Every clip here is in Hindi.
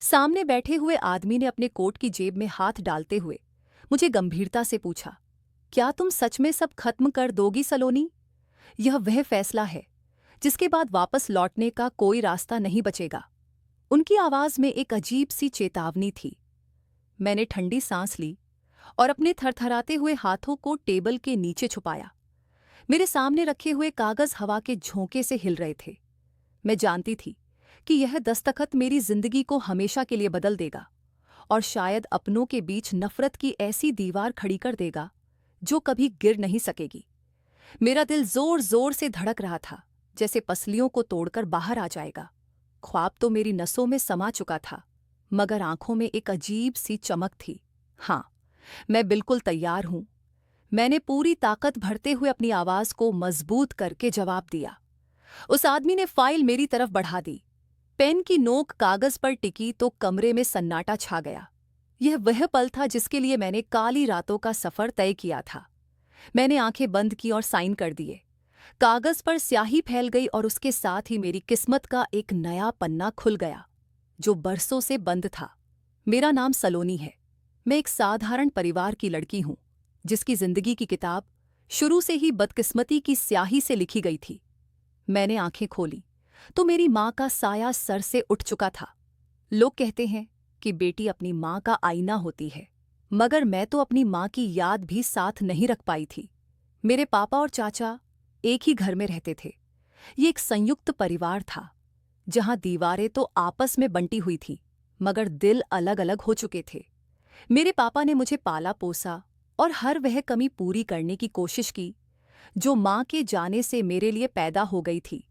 सामने बैठे हुए आदमी ने अपने कोट की जेब में हाथ डालते हुए मुझे गंभीरता से पूछा, क्या तुम सच में सब खत्म कर दोगी सलोनी? यह वह फैसला है जिसके बाद वापस लौटने का कोई रास्ता नहीं बचेगा। उनकी आवाज में एक अजीब सी चेतावनी थी। मैंने ठंडी सांस ली और अपने थरथराते हुए हाथों को टेबल के नीचे छुपाया। मेरे सामने रखे हुए कागज हवा के झोंके से हिल रहे थे। मैं जानती थी कि यह दस्तखत मेरी जिंदगी को हमेशा के लिए बदल देगा और शायद अपनों के बीच नफरत की ऐसी दीवार खड़ी कर देगा जो कभी गिर नहीं सकेगी। मेरा दिल जोर जोर से धड़क रहा था, जैसे पसलियों को तोड़कर बाहर आ जाएगा। ख्वाब तो मेरी नसों में समा चुका था, मगर आंखों में एक अजीब सी चमक थी। हाँ, मैं बिल्कुल तैयार हूं। मैंने पूरी ताकत भरते हुए अपनी आवाज को मजबूत करके जवाब दिया। उस आदमी ने फाइल मेरी तरफ बढ़ा दी। पेन की नोक कागज पर टिकी तो कमरे में सन्नाटा छा गया। यह वह पल था जिसके लिए मैंने काली रातों का सफर तय किया था। मैंने आंखें बंद की और साइन कर दिए। कागज पर स्याही फैल गई और उसके साथ ही मेरी किस्मत का एक नया पन्ना खुल गया, जो बरसों से बंद था। मेरा नाम सलोनी है। मैं एक साधारण परिवार की लड़की हूं, जिसकी जिंदगी की किताब शुरू से ही बदकिस्मती की स्याही से लिखी गई थी। मैंने आंखें खोली तो मेरी माँ का साया सर से उठ चुका था। लोग कहते हैं कि बेटी अपनी माँ का आईना होती है, मगर मैं तो अपनी माँ की याद भी साथ नहीं रख पाई थी। मेरे पापा और चाचा एक ही घर में रहते थे। ये एक संयुक्त परिवार था, जहां दीवारें तो आपस में बंटी हुई थी, मगर दिल अलग अलग हो चुके थे। मेरे पापा ने मुझे पाला पोसा और हर वह कमी पूरी करने की कोशिश की जो माँ के जाने से मेरे लिए पैदा हो गई थी।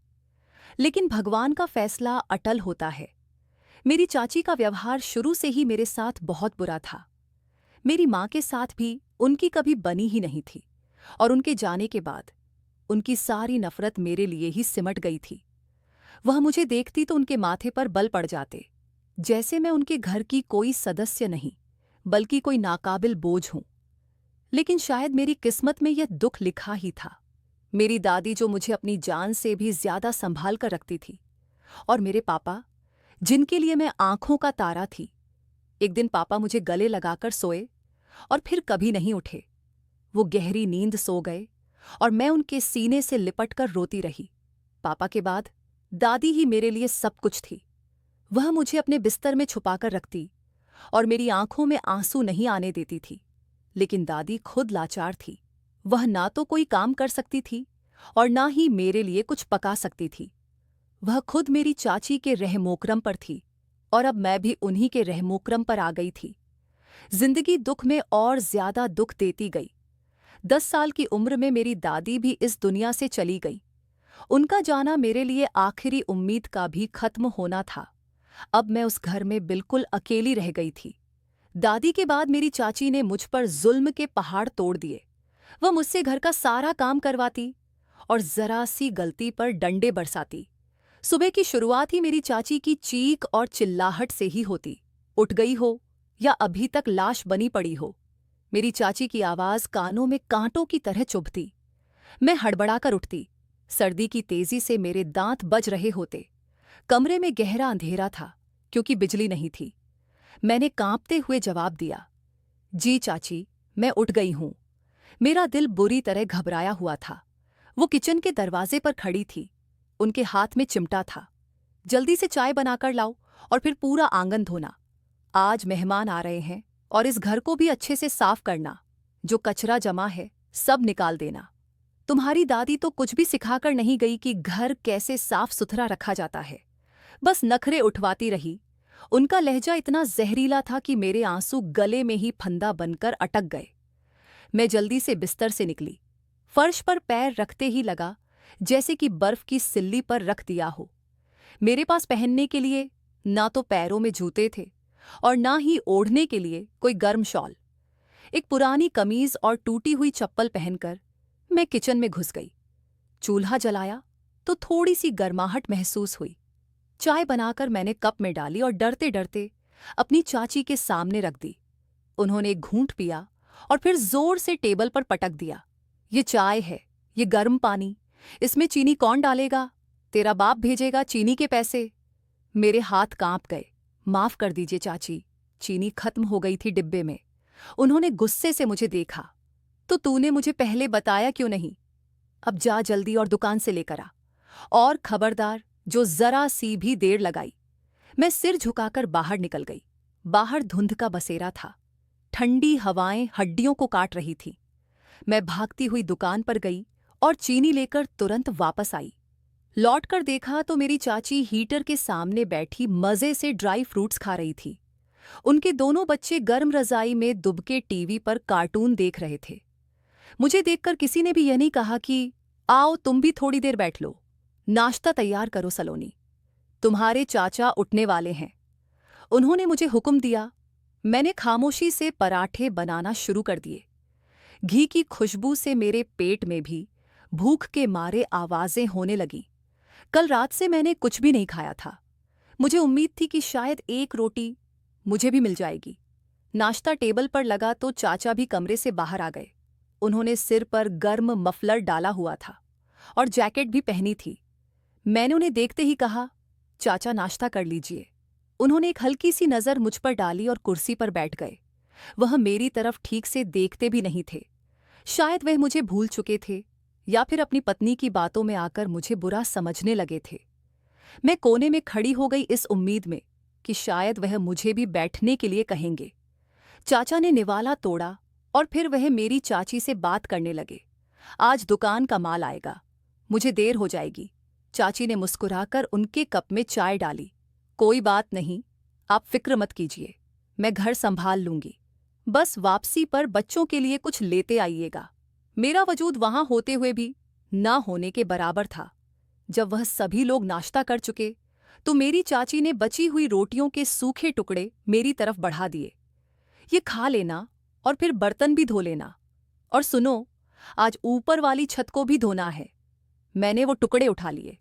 लेकिन भगवान का फैसला अटल होता है। मेरी चाची का व्यवहार शुरू से ही मेरे साथ बहुत बुरा था। मेरी माँ के साथ भी उनकी कभी बनी ही नहीं थी, और उनके जाने के बाद उनकी सारी नफरत मेरे लिए ही सिमट गई थी। वह मुझे देखती तो उनके माथे पर बल पड़ जाते, जैसे मैं उनके घर की कोई सदस्य नहीं, बल्कि कोई नाकाबिल बोझ हूं। लेकिन शायद मेरी किस्मत में यह दुख लिखा ही था। मेरी दादी जो मुझे अपनी जान से भी ज्यादा संभाल कर रखती थी, और मेरे पापा जिनके लिए मैं आंखों का तारा थी। एक दिन पापा मुझे गले लगाकर सोए और फिर कभी नहीं उठे। वो गहरी नींद सो गए और मैं उनके सीने से लिपटकर रोती रही। पापा के बाद दादी ही मेरे लिए सब कुछ थी। वह मुझे अपने बिस्तर में छुपाकर रखती और मेरी आंखों में आंसू नहीं आने देती थी। लेकिन दादी खुद लाचार थी। वह ना तो कोई काम कर सकती थी और ना ही मेरे लिए कुछ पका सकती थी। वह खुद मेरी चाची के रहमोकरम पर थी, और अब मैं भी उन्हीं के रहमोकरम पर आ गई थी। जिंदगी दुख में और ज्यादा दुख देती गई। 10 साल की उम्र में मेरी दादी भी इस दुनिया से चली गई। उनका जाना मेरे लिए आखिरी उम्मीद का भी खत्म होना था। अब मैं उस घर में बिल्कुल अकेली रह गई थी। दादी के बाद मेरी चाची ने मुझ पर जुल्म के पहाड़ तोड़ दिए। वह मुझसे घर का सारा काम करवाती और जरा सी गलती पर डंडे बरसाती। सुबह की शुरुआत ही मेरी चाची की चीख और चिल्लाहट से ही होती। उठ गई हो या अभी तक लाश बनी पड़ी हो, मेरी चाची की आवाज कानों में कांटों की तरह चुभती। मैं हड़बड़ाकर उठती। सर्दी की तेजी से मेरे दांत बज रहे होते। कमरे में गहरा अंधेरा था, क्योंकि बिजली नहीं थी। मैंने कांपते हुए जवाब दिया, जी चाची, मैं उठ गई हूं। मेरा दिल बुरी तरह घबराया हुआ था। वो किचन के दरवाजे पर खड़ी थी। उनके हाथ में चिमटा था। जल्दी से चाय बनाकर लाओ और फिर पूरा आंगन धोना। आज मेहमान आ रहे हैं और इस घर को भी अच्छे से साफ करना। जो कचरा जमा है सब निकाल देना। तुम्हारी दादी तो कुछ भी सिखाकर नहीं गई कि घर कैसे साफ सुथरा रखा जाता है। बस नखरे उठवाती रही। उनका लहजा इतना जहरीला था कि मेरे आंसू गले में ही फंदा बनकर अटक गए। मैं जल्दी से बिस्तर से निकली। फर्श पर पैर रखते ही लगा जैसे कि बर्फ की सिल्ली पर रख दिया हो। मेरे पास पहनने के लिए ना तो पैरों में जूते थे और ना ही ओढ़ने के लिए कोई गर्म शॉल। एक पुरानी कमीज और टूटी हुई चप्पल पहनकर मैं किचन में घुस गई। चूल्हा जलाया तो थोड़ी सी गर्माहट महसूस हुई। चाय बनाकर मैंने कप में डाली और डरते डरते अपनी चाची के सामने रख दी। उन्होंने एक घूंट पिया और फिर जोर से टेबल पर पटक दिया, ये चाय है, ये गर्म पानी, इसमें चीनी कौन डालेगा? तेरा बाप भेजेगा चीनी के पैसे। मेरे हाथ कांप गए, माफ कर दीजिए चाची, चीनी खत्म हो गई थी डिब्बे में। उन्होंने गुस्से से मुझे देखा। तो तूने मुझे पहले बताया क्यों नहीं? अब जा जल्दी और दुकान से लेकर आ। और खबरदार, जो जरा सी भी देर लगाई। मैं सिर झुकाकर बाहर निकल गई। बाहर धुंध का बसेरा था। ठंडी हवाएं हड्डियों को काट रही थी। मैं भागती हुई दुकान पर गई और चीनी लेकर तुरंत वापस आई। लौटकर देखा तो मेरी चाची हीटर के सामने बैठी मजे से ड्राई फ्रूट्स खा रही थी। उनके दोनों बच्चे गर्म रजाई में दुबके टीवी पर कार्टून देख रहे थे। मुझे देखकर किसी ने भी यह नहीं कहा कि आओ तुम भी थोड़ी देर बैठ लो, नाश्ता तैयार करो सलोनी, तुम्हारे चाचा उठने वाले हैं। उन्होंने मुझे हुक्म दिया। मैंने खामोशी से पराठे बनाना शुरू कर दिए। घी की खुशबू से मेरे पेट में भी भूख के मारे आवाजें होने लगीं। कल रात से मैंने कुछ भी नहीं खाया था। मुझे उम्मीद थी कि शायद एक रोटी मुझे भी मिल जाएगी। नाश्ता टेबल पर लगा तो चाचा भी कमरे से बाहर आ गए। उन्होंने सिर पर गर्म मफलर डाला हुआ था और जैकेट भी पहनी थी। मैंने उन्हें देखते ही कहा, चाचा नाश्ता कर लीजिए। उन्होंने एक हल्की सी नज़र मुझ पर डाली और कुर्सी पर बैठ गए। वह मेरी तरफ ठीक से देखते भी नहीं थे। शायद वह मुझे भूल चुके थे या फिर अपनी पत्नी की बातों में आकर मुझे बुरा समझने लगे थे। मैं कोने में खड़ी हो गई इस उम्मीद में कि शायद वह मुझे भी बैठने के लिए कहेंगे। चाचा ने निवाला तोड़ा और फिर वह मेरी चाची से बात करने लगे। आज दुकान का माल आएगा, मुझे देर हो जाएगी। चाची ने मुस्कुराकर उनके कप में चाय डाली। कोई बात नहीं, आप फिक्र मत कीजिए, मैं घर संभाल लूंगी। बस वापसी पर बच्चों के लिए कुछ लेते आइएगा। मेरा वजूद वहां होते हुए भी ना होने के बराबर था। जब वह सभी लोग नाश्ता कर चुके तो मेरी चाची ने बची हुई रोटियों के सूखे टुकड़े मेरी तरफ बढ़ा दिए। ये खा लेना और फिर बर्तन भी धो लेना। और सुनो, आज ऊपर वाली छत को भी धोना है। मैंने वो टुकड़े उठा लिए।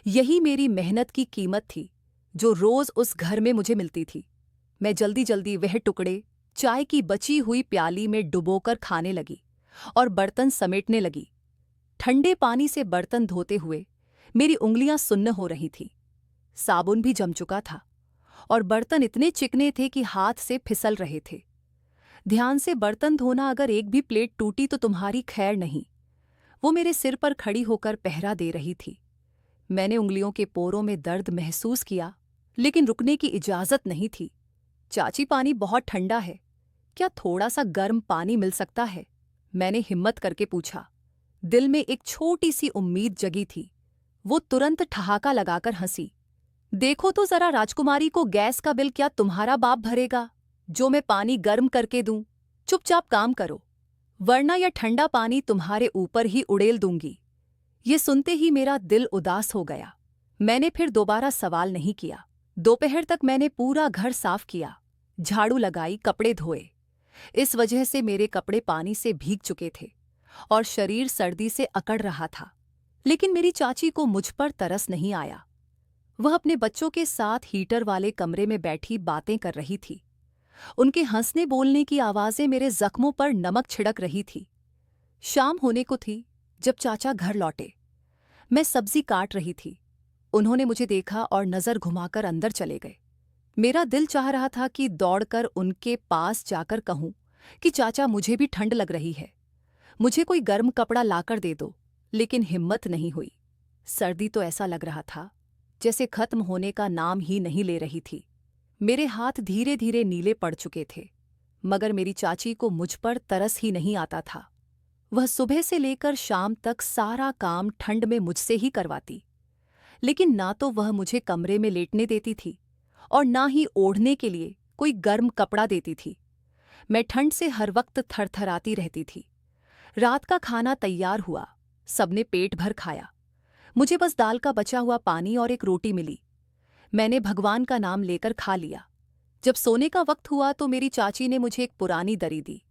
यही मेरी मेहनत की कीमत थी जो रोज उस घर में मुझे मिलती थी। मैं जल्दी जल्दी वह टुकड़े चाय की बची हुई प्याली में डुबोकर खाने लगी और बर्तन समेटने लगी। ठंडे पानी से बर्तन धोते हुए मेरी उंगलियां सुन्न हो रही थीं। साबुन भी जम चुका था और बर्तन इतने चिकने थे कि हाथ से फिसल रहे थे। ध्यान से बर्तन धोना, अगर एक भी प्लेट टूटी तो तुम्हारी खैर नहीं। वो मेरे सिर पर खड़ी होकर पहरा दे रही थी। मैंने उंगलियों के पोरों में दर्द महसूस किया, लेकिन रुकने की इजाजत नहीं थी। चाची, पानी बहुत ठंडा है, क्या थोड़ा सा गर्म पानी मिल सकता है? मैंने हिम्मत करके पूछा। दिल में एक छोटी सी उम्मीद जगी थी। वो तुरंत ठहाका लगाकर हंसी। देखो तो जरा राजकुमारी को, गैस का बिल क्या तुम्हारा बाप भरेगा जो मैं पानी गर्म करके दूं? चुपचाप काम करो, वरना यह ठंडा पानी तुम्हारे ऊपर ही उड़ेल दूंगी। ये सुनते ही मेरा दिल उदास हो गया। मैंने फिर दोबारा सवाल नहीं किया। दोपहर तक मैंने पूरा घर साफ किया, झाड़ू लगाई, कपड़े धोए। इस वजह से मेरे कपड़े पानी से भीग चुके थे और शरीर सर्दी से अकड़ रहा था। लेकिन मेरी चाची को मुझ पर तरस नहीं आया। वह अपने बच्चों के साथ हीटर वाले कमरे में बैठी बातें कर रही थी। उनके हंसने बोलने की आवाजें मेरे जख्मों पर नमक छिड़क रही थी। शाम होने को थी जब चाचा घर लौटे। मैं सब्जी काट रही थी। उन्होंने मुझे देखा और नजर घुमाकर अंदर चले गए। मेरा दिल चाह रहा था कि दौड़कर उनके पास जाकर कहूं कि चाचा, मुझे भी ठंड लग रही है, मुझे कोई गर्म कपड़ा लाकर दे दो, लेकिन हिम्मत नहीं हुई। सर्दी तो ऐसा लग रहा था जैसे खत्म होने का नाम ही नहीं ले रही थी। मेरे हाथ धीरे धीरे नीले पड़ चुके थे, मगर मेरी चाची को मुझ पर तरस ही नहीं आता था। वह सुबह से लेकर शाम तक सारा काम ठंड में मुझसे ही करवाती, लेकिन ना तो वह मुझे कमरे में लेटने देती थी और ना ही ओढ़ने के लिए कोई गर्म कपड़ा देती थी। मैं ठंड से हर वक्त थरथराती रहती थी। रात का खाना तैयार हुआ, सबने पेट भर खाया। मुझे बस दाल का बचा हुआ पानी और एक रोटी मिली। मैंने भगवान का नाम लेकर खा लिया। जब सोने का वक्त हुआ तो मेरी चाची ने मुझे एक पुरानी दरी दी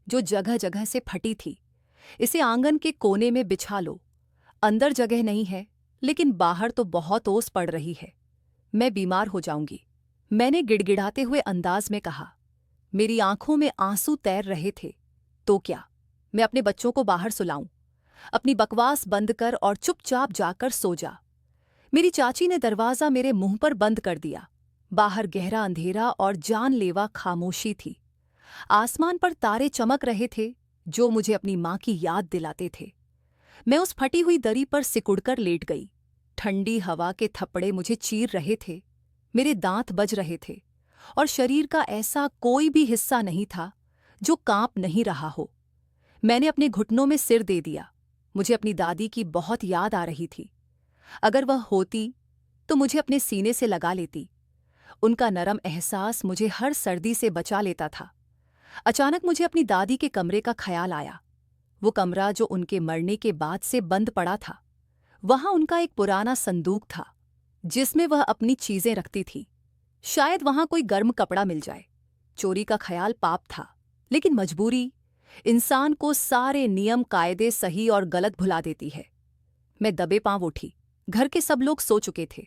जो जगह जगह से फटी थी। इसे आंगन के कोने में बिछा लो, अंदर जगह नहीं है, लेकिन बाहर तो बहुत ओस पड़ रही है, मैं बीमार हो जाऊंगी, मैंने गिड़गिड़ाते हुए अंदाज में कहा। मेरी आंखों में आंसू तैर रहे थे। तो क्या मैं अपने बच्चों को बाहर सुलाऊं? अपनी बकवास बंद कर और चुपचाप जाकर सो जा। मेरी चाची ने दरवाज़ा मेरे मुंह पर बंद कर दिया। बाहर गहरा अंधेरा और जानलेवा खामोशी थी। आसमान पर तारे चमक रहे थे जो मुझे अपनी माँ की याद दिलाते थे। मैं उस फटी हुई दरी पर सिकुड़कर लेट गई। ठंडी हवा के थप्पड़े मुझे चीर रहे थे, मेरे दांत बज रहे थे और शरीर का ऐसा कोई भी हिस्सा नहीं था जो कांप नहीं रहा हो। मैंने अपने घुटनों में सिर दे दिया। मुझे अपनी दादी की बहुत याद आ रही थी। अगर वह होती तो मुझे अपने सीने से लगा लेती। उनका नरम एहसास मुझे हर सर्दी से बचा लेता था। अचानक मुझे अपनी दादी के कमरे का ख्याल आया। वो कमरा जो उनके मरने के बाद से बंद पड़ा था। वहां उनका एक पुराना संदूक था जिसमें वह अपनी चीजें रखती थी। शायद वहां कोई गर्म कपड़ा मिल जाए। चोरी का ख्याल पाप था, लेकिन मजबूरी इंसान को सारे नियम कायदे सही और गलत भुला देती है। मैं दबे पांव उठी। घर के सब लोग सो चुके थे।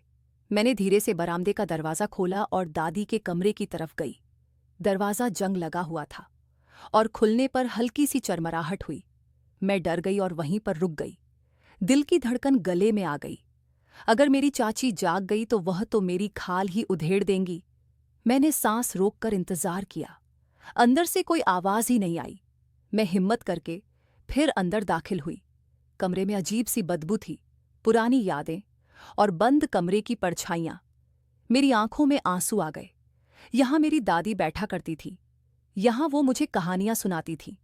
मैंने धीरे से बरामदे का दरवाज़ा खोला और दादी के कमरे की तरफ गई। दरवाज़ा जंग लगा हुआ था और खुलने पर हल्की सी चरमराहट हुई। मैं डर गई और वहीं पर रुक गई। दिल की धड़कन गले में आ गई। अगर मेरी चाची जाग गई तो वह तो मेरी खाल ही उधेड़ देंगी। मैंने सांस रोककर इंतजार किया। अंदर से कोई आवाज ही नहीं आई। मैं हिम्मत करके फिर अंदर दाखिल हुई। कमरे में अजीब सी बदबू थी, पुरानी यादें और बंद कमरे की परछाइयां। मेरी आंखों में आंसू आ गए। यहां मेरी दादी बैठा करती थी। यहां वो मुझे कहानियां सुनाती थी।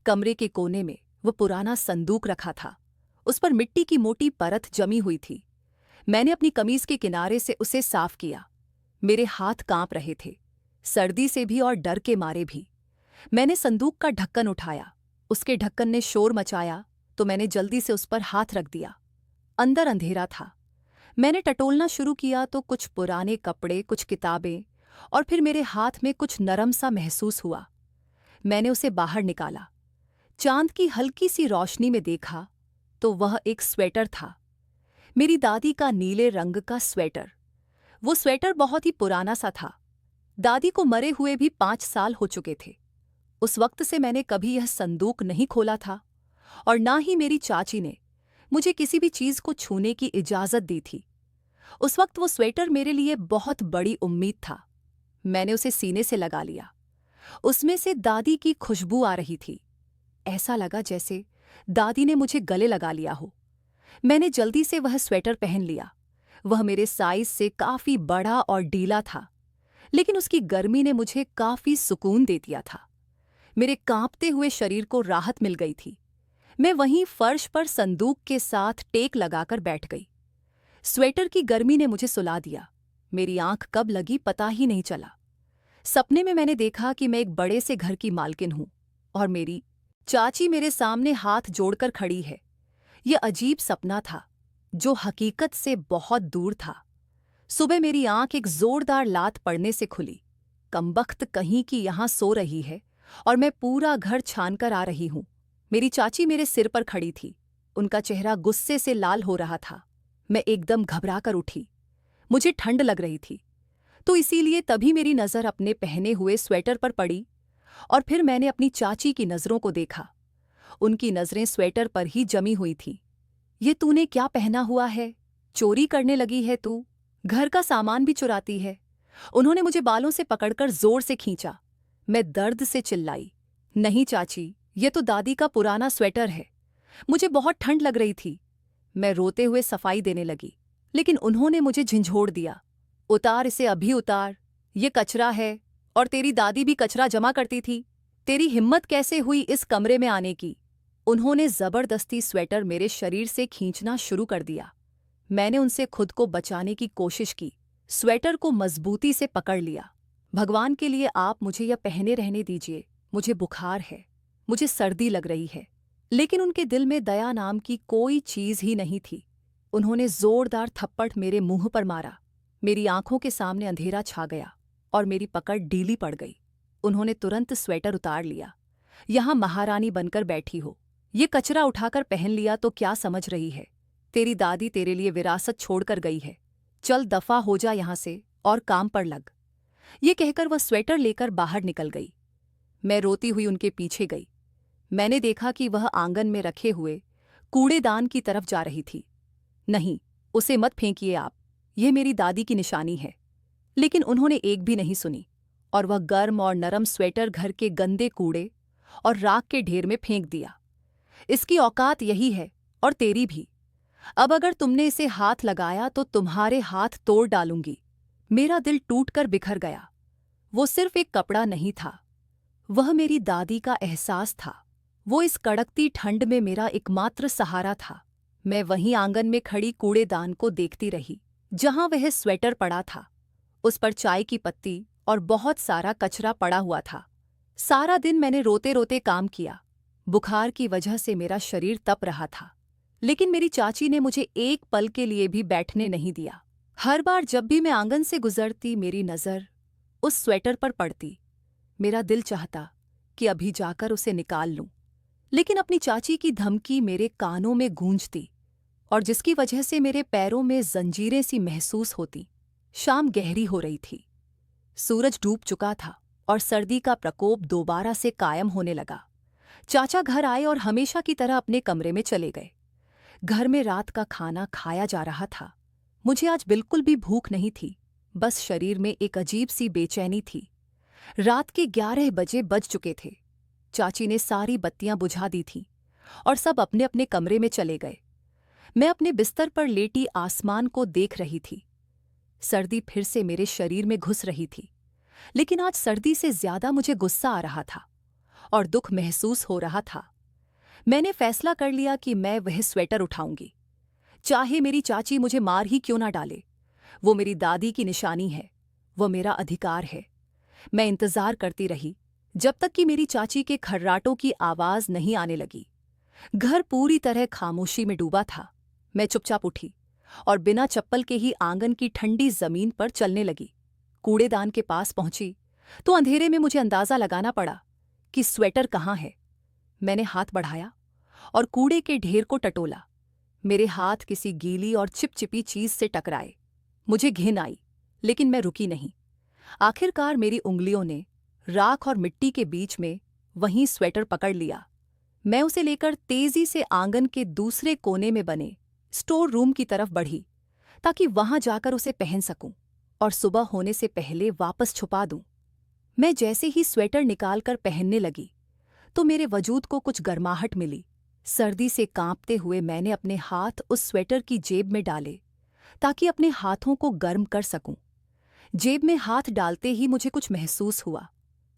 कमरे के कोने में वो पुराना संदूक रखा था। उस पर मिट्टी की मोटी परत जमी हुई थी। मैंने अपनी कमीज के किनारे से उसे साफ किया। मेरे हाथ कांप रहे थे, सर्दी से भी और डर के मारे भी। मैंने संदूक का ढक्कन उठाया। उसके ढक्कन ने शोर मचाया तो मैंने जल्दी से उस पर हाथ रख दिया। अंदर अंधेरा था। मैंने टटोलना शुरू किया तो कुछ पुराने कपड़े, कुछ किताबें और फिर मेरे हाथ में कुछ नरम सा महसूस हुआ। मैंने उसे बाहर निकाला। चांद की हल्की सी रोशनी में देखा तो वह एक स्वेटर था। मेरी दादी का नीले रंग का स्वेटर। वो स्वेटर बहुत ही पुराना सा था। दादी को मरे हुए भी 5 साल हो चुके थे। उस वक्त से मैंने कभी यह संदूक नहीं खोला था और ना ही मेरी चाची ने मुझे किसी भी चीज को छूने की इजाजत दी थी। उस वक्त वो स्वेटर मेरे लिए बहुत बड़ी उम्मीद था। मैंने उसे सीने से लगा लिया। उसमें से दादी की खुशबू आ रही थी। ऐसा लगा जैसे दादी ने मुझे गले लगा लिया हो। मैंने जल्दी से वह स्वेटर पहन लिया। वह मेरे साइज से काफी बड़ा और ढीला था, लेकिन उसकी गर्मी ने मुझे काफी सुकून दे दिया था। मेरे कांपते हुए शरीर को राहत मिल गई थी। मैं वहीं फर्श पर संदूक के साथ टेक लगाकर बैठ गई। स्वेटर की गर्मी ने मुझे सुला दिया। मेरी आंख कब लगी पता ही नहीं चला। सपने में मैंने देखा कि मैं एक बड़े से घर की मालकिन हूं और मेरी चाची मेरे सामने हाथ जोड़कर खड़ी है। यह अजीब सपना था जो हकीकत से बहुत दूर था। सुबह मेरी आंख एक जोरदार लात पड़ने से खुली। कमबख्त कहीं की यहां सो रही है और मैं पूरा घर छानकर आ रही हूं। मेरी चाची मेरे सिर पर खड़ी थी। उनका चेहरा गुस्से से लाल हो रहा था। मैं एकदम घबराकर उठी। मुझे ठंड लग रही थी, तो इसीलिए तभी मेरी नज़र अपने पहने हुए स्वेटर पर पड़ी और फिर मैंने अपनी चाची की नज़रों को देखा। उनकी नज़रें स्वेटर पर ही जमी हुई थीं। ये तूने क्या पहना हुआ है? चोरी करने लगी है तू? घर का सामान भी चुराती है? उन्होंने मुझे बालों से पकड़कर जोर से खींचा। मैं दर्द से चिल्लाई, नहीं चाची, ये तो दादी का पुराना स्वेटर है। मुझे बहुत ठंड लग रही थी। मैं रोते हुए सफाई देने लगी, लेकिन उन्होंने मुझे झंझोड़ दिया। उतार इसे, अभी उतार। ये कचरा है और तेरी दादी भी कचरा जमा करती थी। तेरी हिम्मत कैसे हुई इस कमरे में आने की? उन्होंने जबरदस्ती स्वेटर मेरे शरीर से खींचना शुरू कर दिया। मैंने उनसे खुद को बचाने की कोशिश की। स्वेटर को मजबूती से पकड़ लिया। भगवान के लिए आप मुझे यह पहने रहने दीजिए। मुझे बुखार है, मुझे सर्दी लग रही है। लेकिन उनके दिल में दया नाम की कोई चीज ही नहीं थी। उन्होंने जोरदार थप्पड़ मेरे मुंह पर मारा। मेरी आंखों के सामने अंधेरा छा गया और मेरी पकड़ ढीली पड़ गई। उन्होंने तुरंत स्वेटर उतार लिया। यहां महारानी बनकर बैठी हो, ये कचरा उठाकर पहन लिया तो क्या समझ रही है? तेरी दादी तेरे लिए विरासत छोड़कर गई है। चल दफा हो जा यहां से और काम पर लग। ये कहकर वह स्वेटर लेकर बाहर निकल गई। मैं रोती हुई उनके पीछे गई। मैंने देखा कि वह आंगन में रखे हुए कूड़ेदान की तरफ जा रही थी। नहीं, उसे मत फेंकिए आप, यह मेरी दादी की निशानी है। लेकिन उन्होंने एक भी नहीं सुनी और वह गर्म और नरम स्वेटर घर के गंदे कूड़े और राख के ढेर में फेंक दिया। इसकी औकात यही है और तेरी भी। अब अगर तुमने इसे हाथ लगाया तो तुम्हारे हाथ तोड़ डालूंगी। मेरा दिल टूटकर बिखर गया। वो सिर्फ एक कपड़ा नहीं था, वह मेरी दादी का एहसास था। वो इस कड़कती ठंड में मेरा एकमात्र सहारा था। मैं वहीं आंगन में खड़ी कूड़ेदान को देखती रही, जहां वह स्वेटर पड़ा था। उस पर चाय की पत्ती और बहुत सारा कचरा पड़ा हुआ था। सारा दिन मैंने रोते रोते काम किया। बुखार की वजह से मेरा शरीर तप रहा था, लेकिन मेरी चाची ने मुझे एक पल के लिए भी बैठने नहीं दिया। हर बार जब भी मैं आंगन से गुजरती, मेरी नज़र उस स्वेटर पर पड़ती। मेरा दिल चाहता कि अभी जाकर उसे निकाल लूं, लेकिन अपनी चाची की धमकी मेरे कानों में गूंजती और जिसकी वजह से मेरे पैरों में जंजीरें सी महसूस होती। शाम गहरी हो रही थी, सूरज डूब चुका था और सर्दी का प्रकोप दोबारा से कायम होने लगा। चाचा घर आए और हमेशा की तरह अपने कमरे में चले गए। घर में रात का खाना खाया जा रहा था। मुझे आज बिल्कुल भी भूख नहीं थी, बस शरीर में एक अजीब सी बेचैनी थी। रात के 11 बजे बज चुके थे। चाची ने सारी बत्तियां बुझा दी थीं और सब अपने अपने कमरे में चले गए। मैं अपने बिस्तर पर लेटी आसमान को देख रही थी। सर्दी फिर से मेरे शरीर में घुस रही थी, लेकिन आज सर्दी से ज्यादा मुझे गुस्सा आ रहा था और दुख महसूस हो रहा था। मैंने फैसला कर लिया कि मैं वह स्वेटर उठाऊंगी, चाहे मेरी चाची मुझे मार ही क्यों ना डाले। वो मेरी दादी की निशानी है, वो मेरा अधिकार है। मैं इंतजार करती रही जब तक कि मेरी चाची के खर्राटों की आवाज नहीं आने लगी। घर पूरी तरह खामोशी में डूबा था। मैं चुपचाप उठी और बिना चप्पल के ही आंगन की ठंडी जमीन पर चलने लगी। कूड़ेदान के पास पहुंची तो अंधेरे में मुझे अंदाजा लगाना पड़ा कि स्वेटर कहाँ है। मैंने हाथ बढ़ाया और कूड़े के ढेर को टटोला। मेरे हाथ किसी गीली और चिपचिपी चीज से टकराए। मुझे घिन आई, लेकिन मैं रुकी नहीं। आखिरकार मेरी उंगलियों ने राख और मिट्टी के बीच में वहीं स्वेटर पकड़ लिया। मैं उसे लेकर तेजी से आंगन के दूसरे कोने में बने स्टोर रूम की तरफ बढ़ी, ताकि वहां जाकर उसे पहन सकूं और सुबह होने से पहले वापस छुपा दूं। मैं जैसे ही स्वेटर निकालकर पहनने लगी तो मेरे वजूद को कुछ गर्माहट मिली। सर्दी से कांपते हुए मैंने अपने हाथ उस स्वेटर की जेब में डाले ताकि अपने हाथों को गर्म कर सकूं। जेब में हाथ डालते ही मुझे कुछ महसूस हुआ।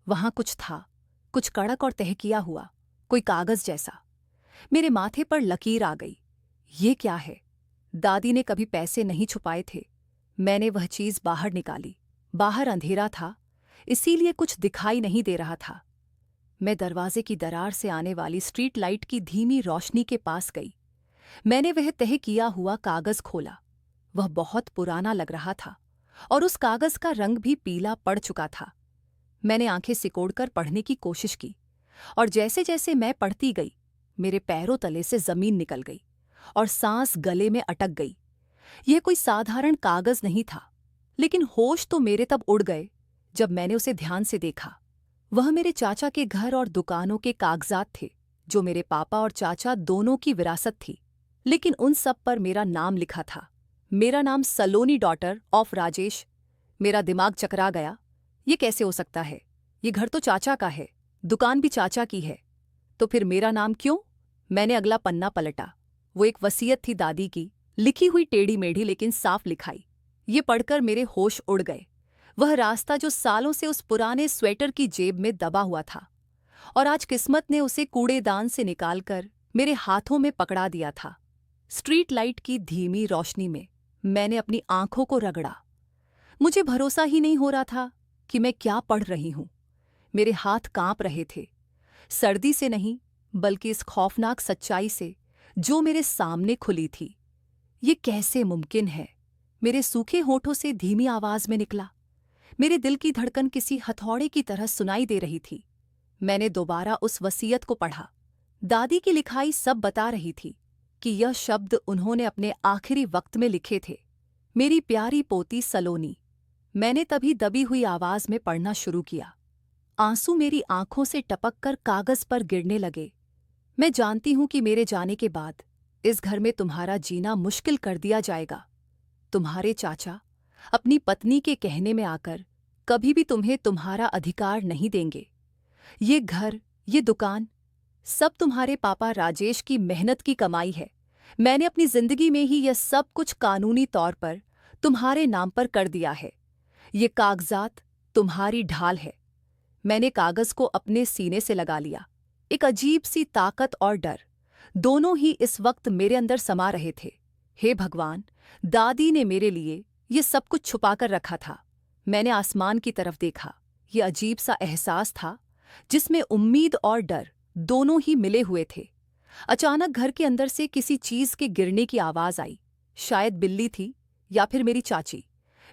वहां कुछ था, कुछ कड़क और तहकिया हुआ, कोई कागज जैसा। मेरे माथे पर लकीर आ गई। ये क्या है? दादी ने कभी पैसे नहीं छुपाए थे। मैंने वह चीज बाहर निकाली। बाहर अंधेरा था, इसीलिए कुछ दिखाई नहीं दे रहा था। मैं दरवाजे की दरार से आने वाली स्ट्रीट लाइट की धीमी रोशनी के पास गई। मैंने वह तह किया हुआ कागज खोला। वह बहुत पुराना लग रहा था और उस कागज का रंग भी पीला पड़ चुका था। मैंने आंखें सिकोड़कर पढ़ने की कोशिश की और जैसे जैसे मैं पढ़ती गई, मेरे पैरों तले से जमीन निकल गई और सांस गले में अटक गई। यह कोई साधारण कागज नहीं था, लेकिन होश तो मेरे तब उड़ गए जब मैंने उसे ध्यान से देखा। वह मेरे चाचा के घर और दुकानों के कागजात थे, जो मेरे पापा और चाचा दोनों की विरासत थी, लेकिन उन सब पर मेरा नाम लिखा था। मेरा नाम सलोनी डॉटर ऑफ राजेश। मेरा दिमाग चकरा गया। ये कैसे हो सकता है? ये घर तो चाचा का है, दुकान भी चाचा की है, तो फिर मेरा नाम क्यों? मैंने अगला पन्ना पलटा। वो एक वसीयत थी दादी की, लिखी हुई टेढ़ी मेढ़ी लेकिन साफ लिखाई। ये पढ़कर मेरे होश उड़ गए। वह रास्ता जो सालों से उस पुराने स्वेटर की जेब में दबा हुआ था और आज किस्मत ने उसे कूड़ेदान से निकालकर मेरे हाथों में पकड़ा दिया था। स्ट्रीट लाइट की धीमी रोशनी में मैंने अपनी आंखों को रगड़ा। मुझे भरोसा ही नहीं हो रहा था कि मैं क्या पढ़ रही हूं। मेरे हाथ कांप रहे थे, सर्दी से नहीं बल्कि इस खौफनाक सच्चाई से जो मेरे सामने खुली थी। ये कैसे मुमकिन है? मेरे सूखे होठों से धीमी आवाज में निकला। मेरे दिल की धड़कन किसी हथौड़े की तरह सुनाई दे रही थी। मैंने दोबारा उस वसीयत को पढ़ा। दादी की लिखाई सब बता रही थी कि यह शब्द उन्होंने अपने आखिरी वक्त में लिखे थे। मेरी प्यारी पोती सलोनी। मैंने तभी दबी हुई आवाज में पढ़ना शुरू किया। आंसू मेरी आंखों से टपककर कागज पर गिरने लगे। मैं जानती हूं कि मेरे जाने के बाद इस घर में तुम्हारा जीना मुश्किल कर दिया जाएगा। तुम्हारे चाचा अपनी पत्नी के कहने में आकर कभी भी तुम्हें तुम्हारा अधिकार नहीं देंगे। ये घर, ये दुकान, सब तुम्हारे पापा राजेश की मेहनत की कमाई है। मैंने अपनी जिंदगी में ही यह सब कुछ कानूनी तौर पर तुम्हारे नाम पर कर दिया है। ये कागजात तुम्हारी ढाल है। मैंने कागज को अपने सीने से लगा लिया। एक अजीब सी ताकत और डर दोनों ही इस वक्त मेरे अंदर समा रहे थे। हे भगवान, दादी ने मेरे लिए ये सब कुछ छुपाकर रखा था। मैंने आसमान की तरफ देखा। ये अजीब सा एहसास था जिसमें उम्मीद और डर दोनों ही मिले हुए थे। अचानक घर के अंदर से किसी चीज के गिरने की आवाज आई। शायद बिल्ली थी या फिर मेरी चाची।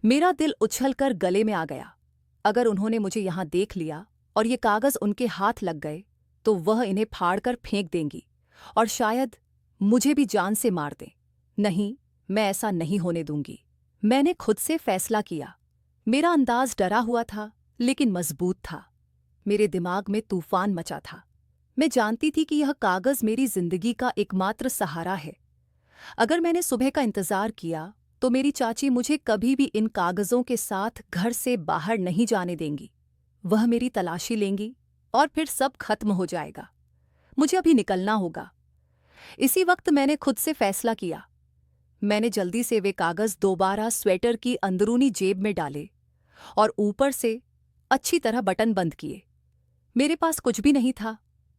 मेरा दिल उछलकर गले में आ गया। अगर उन्होंने मुझे यहां देख लिया और ये कागज उनके हाथ लग गए तो वह इन्हें फाड़कर फेंक देंगी और शायद मुझे भी जान से मार दें। नहीं, मैं ऐसा नहीं होने दूंगी। मैंने खुद से फैसला किया। मेरा अंदाज डरा हुआ था लेकिन मजबूत था। मेरे दिमाग में तूफान मचा था। मैं जानती थी कि यह कागज मेरी जिंदगी का एकमात्र सहारा है। अगर मैंने सुबह का इंतजार किया तो मेरी चाची मुझे कभी भी इन कागजों के साथ घर से बाहर नहीं जाने देंगी। वह मेरी तलाशी लेंगी और फिर सब खत्म हो जाएगा। मुझे अभी निकलना होगा। इसी वक्त मैंने खुद से फैसला किया। मैंने जल्दी से वे कागज दोबारा स्वेटर की अंदरूनी जेब में डाले और ऊपर से अच्छी तरह बटन बंद किए। मेरे पास कुछ भी नहीं था,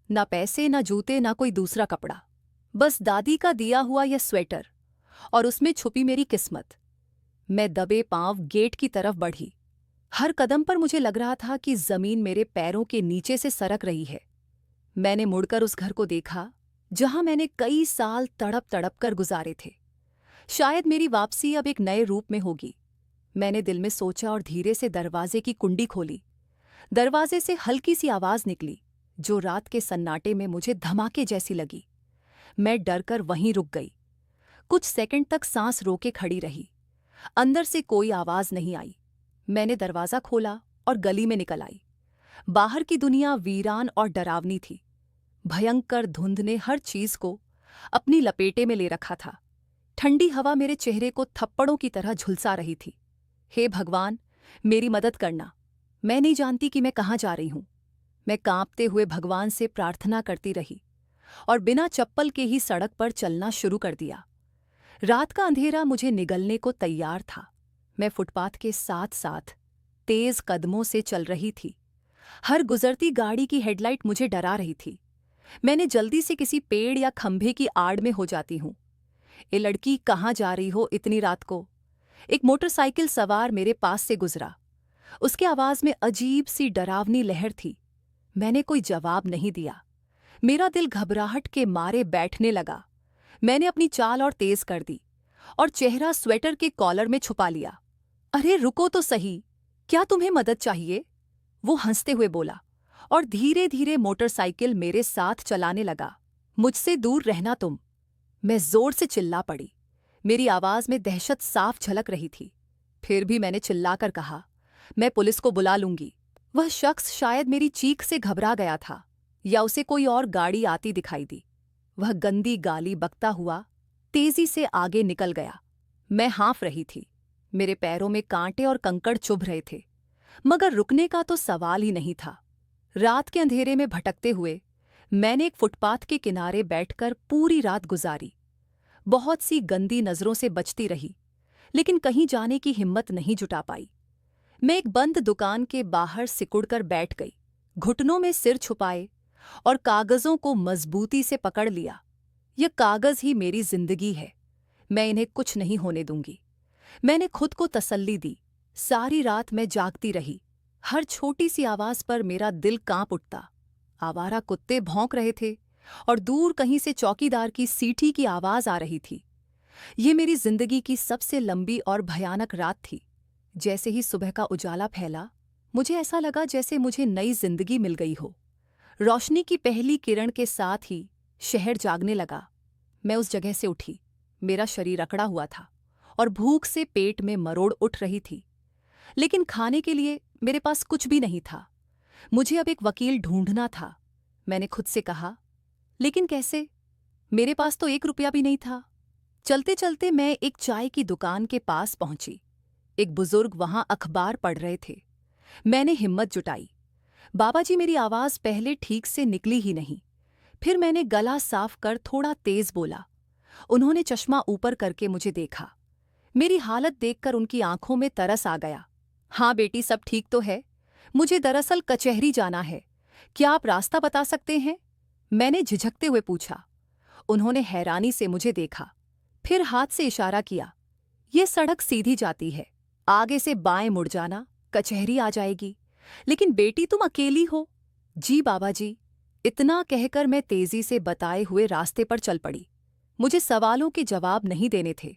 ना पैसे, ना जूते, ना कोई दूसरा कपड़ा। बस दादी का दिया हुआ यह स्वेटर और उसमें छुपी मेरी किस्मत। मैं दबे पांव गेट की तरफ बढ़ी। हर कदम पर मुझे लग रहा था कि जमीन मेरे पैरों के नीचे से सरक रही है। मैंने मुड़कर उस घर को देखा जहां मैंने कई साल तड़प तड़प कर गुजारे थे। शायद मेरी वापसी अब एक नए रूप में होगी। मैंने दिल में सोचा और धीरे से दरवाजे की कुंडी खोली। दरवाजे से हल्की सी आवाज निकली जो रात के सन्नाटे में मुझे धमाके जैसी लगी। मैं डरकर वहीं रुक गई। कुछ सेकंड तक सांस रोके खड़ी रही। अंदर से कोई आवाज नहीं आई। मैंने दरवाजा खोला और गली में निकल आई। बाहर की दुनिया वीरान और डरावनी थी। भयंकर धुंध ने हर चीज को अपनी लपेटे में ले रखा था। ठंडी हवा मेरे चेहरे को थप्पड़ों की तरह झुलसा रही थी। हे भगवान, मेरी मदद करना। मैं नहीं जानती कि मैं कहाँ जा रही हूं। मैं कांपते हुए भगवान से प्रार्थना करती रही और बिना चप्पल के ही सड़क पर चलना शुरू कर दिया। रात का अंधेरा मुझे निगलने को तैयार था। मैं फुटपाथ के साथ साथ तेज कदमों से चल रही थी। हर गुजरती गाड़ी की हेडलाइट मुझे डरा रही थी। मैंने जल्दी से किसी पेड़ या खंभे की आड़ में हो जाती हूं। ए लड़की, कहाँ जा रही हो इतनी रात को? एक मोटरसाइकिल सवार मेरे पास से गुजरा। उसके आवाज में अजीब सी डरावनी लहर थी। मैंने कोई जवाब नहीं दिया। मेरा दिल घबराहट के मारे बैठने लगा। मैंने अपनी चाल और तेज कर दी और चेहरा स्वेटर के कॉलर में छुपा लिया। अरे रुको तो सही, क्या तुम्हें मदद चाहिए? वो हंसते हुए बोला और धीरे धीरे मोटरसाइकिल मेरे साथ चलाने लगा। मुझसे दूर रहना तुम। मैं जोर से चिल्ला पड़ी। मेरी आवाज में दहशत साफ झलक रही थी। फिर भी मैंने चिल्लाकर कहा, मैं पुलिस को बुला लूंगी। वह शख्स शायद मेरी चीख से घबरा गया था या उसे कोई और गाड़ी आती दिखाई दी। वह गंदी गाली बकता हुआ तेजी से आगे निकल गया। मैं हाँफ रही थी। मेरे पैरों में कांटे और कंकड़ चुभ रहे थे, मगर रुकने का तो सवाल ही नहीं था। रात के अंधेरे में भटकते हुए मैंने एक फुटपाथ के किनारे बैठकर पूरी रात गुजारी। बहुत सी गंदी नजरों से बचती रही, लेकिन कहीं जाने की हिम्मत नहीं जुटा पाई। मैं एक बंद दुकान के बाहर सिकुड़कर बैठ गई, घुटनों में सिर छुपाए और कागजों को मजबूती से पकड़ लिया। यह कागज ही मेरी जिंदगी है। मैं इन्हें कुछ नहीं होने दूंगी। मैंने खुद को तसल्ली दी। सारी रात मैं जागती रही। हर छोटी सी आवाज पर मेरा दिल कांप उठता। आवारा कुत्ते भौंक रहे थे और दूर कहीं से चौकीदार की सीटी की आवाज आ रही थी। ये मेरी जिंदगी की सबसे लंबी और भयानक रात थी। जैसे ही सुबह का उजाला फैला, मुझे ऐसा लगा जैसे मुझे नई जिंदगी मिल गई हो। रोशनी की पहली किरण के साथ ही शहर जागने लगा। मैं उस जगह से उठी। मेरा शरीर अकड़ा हुआ था और भूख से पेट में मरोड़ उठ रही थी, लेकिन खाने के लिए मेरे पास कुछ भी नहीं था। मुझे अब एक वकील ढूंढना था। मैंने खुद से कहा, लेकिन कैसे? मेरे पास तो 1 रुपया भी नहीं था। चलते चलते मैं एक चाय की दुकान के पास पहुंची। एक बुजुर्ग वहां अखबार पढ़ रहे थे। मैंने हिम्मत जुटाई। बाबा जी, मेरी आवाज पहले ठीक से निकली ही नहीं। फिर मैंने गला साफ कर थोड़ा तेज बोला। उन्होंने चश्मा ऊपर करके मुझे देखा। मेरी हालत देखकर उनकी आंखों में तरस आ गया। हाँ बेटी, सब ठीक तो है। मुझे दरअसल कचहरी जाना है। क्या आप रास्ता बता सकते हैं? मैंने झिझकते हुए पूछा। उन्होंने हैरानी से मुझे देखा, फिर हाथ से इशारा किया। ये सड़क सीधी जाती है, आगे से बाएं मुड़ जाना, कचहरी आ जाएगी। लेकिन बेटी, तुम अकेली हो। जी बाबा जी। इतना कहकर मैं तेजी से बताए हुए रास्ते पर चल पड़ी। मुझे सवालों के जवाब नहीं देने थे,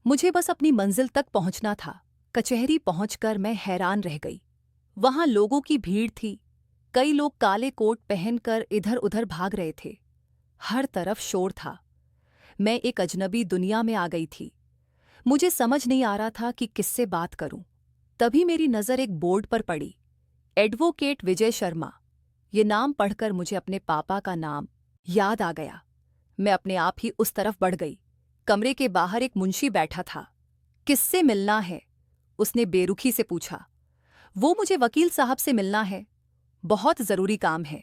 मुझे बस अपनी मंजिल तक पहुंचना था। कचहरी पहुंचकर मैं हैरान रह गई। वहां लोगों की भीड़ थी। कई लोग काले कोट पहनकर इधर उधर भाग रहे थे। हर तरफ शोर था। मैं एक अजनबी दुनिया में आ गई थी। मुझे समझ नहीं आ रहा था कि किससे बात करूं। तभी मेरी नज़र एक बोर्ड पर पड़ी, एडवोकेट विजय शर्मा। ये नाम पढ़कर मुझे अपने पापा का नाम याद आ गया। मैं अपने आप ही उस तरफ बढ़ गई। कमरे के बाहर एक मुंशी बैठा था। किससे मिलना है? उसने बेरुखी से पूछा। वो मुझे वकील साहब से मिलना है, बहुत जरूरी काम है,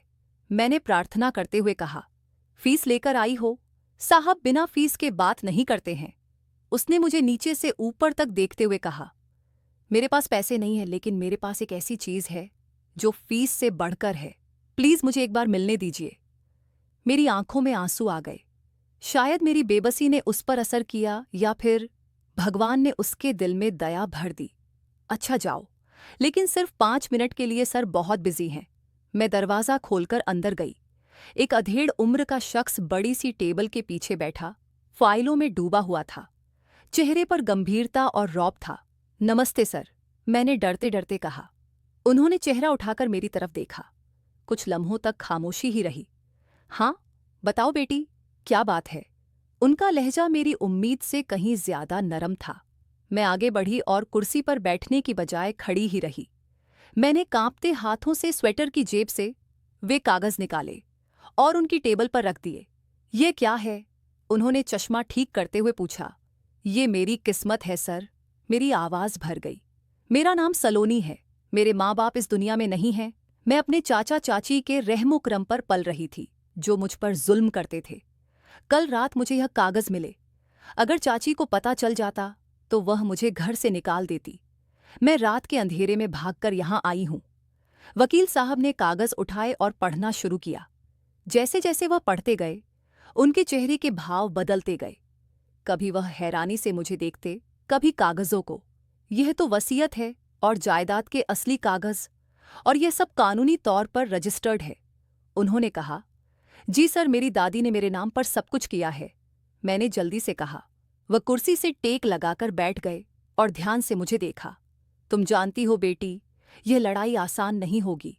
मैंने प्रार्थना करते हुए कहा। फीस लेकर आई हो? साहब बिना फीस के बात नहीं करते हैं। उसने मुझे नीचे से ऊपर तक देखते हुए कहा। मेरे पास पैसे नहीं है, लेकिन मेरे पास एक ऐसी चीज है जो फीस से बढ़कर है। प्लीज मुझे एक बार मिलने दीजिए। मेरी आंखों में आंसू आ गए। शायद मेरी बेबसी ने उस पर असर किया, या फिर भगवान ने उसके दिल में दया भर दी। अच्छा जाओ, लेकिन सिर्फ 5 मिनट के लिए, सर बहुत बिजी हैं। मैं दरवाज़ा खोलकर अंदर गई। एक अधेड़ उम्र का शख्स बड़ी सी टेबल के पीछे बैठा, फाइलों में डूबा हुआ था। चेहरे पर गंभीरता और रौब था। नमस्ते सर, मैंने डरते डरते कहा। उन्होंने चेहरा उठाकर मेरी तरफ देखा। कुछ लम्हों तक खामोशी ही रही। हाँ बताओ बेटी, क्या बात है? उनका लहजा मेरी उम्मीद से कहीं ज्यादा नरम था। मैं आगे बढ़ी और कुर्सी पर बैठने की बजाय खड़ी ही रही। मैंने कांपते हाथों से स्वेटर की जेब से वे कागज निकाले और उनकी टेबल पर रख दिए। ये क्या है? उन्होंने चश्मा ठीक करते हुए पूछा। ये मेरी किस्मत है सर। मेरी आवाज भर गई। मेरा नाम सलोनी है। मेरे माँ बाप इस दुनिया में नहीं हैं। मैं अपने चाचा चाची के रहमो करम पर पल रही थी, जो मुझ पर जुल्म करते थे। कल रात मुझे यह कागज मिले। अगर चाची को पता चल जाता तो वह मुझे घर से निकाल देती। मैं रात के अंधेरे में भागकर यहाँ आई हूँ। वकील साहब ने कागज उठाए और पढ़ना शुरू किया। जैसे जैसे वह पढ़ते गए, उनके चेहरे के भाव बदलते गए। कभी वह हैरानी से मुझे देखते, कभी कागजों को। यह तो वसीयत है और जायदाद के असली कागज, और यह सब कानूनी तौर पर रजिस्टर्ड है। उन्होंने कहा, जी सर, मेरी दादी ने मेरे नाम पर सब कुछ किया है। मैंने जल्दी से कहा। वह कुर्सी से टेक लगाकर बैठ गए और ध्यान से मुझे देखा। तुम जानती हो बेटी, यह लड़ाई आसान नहीं होगी।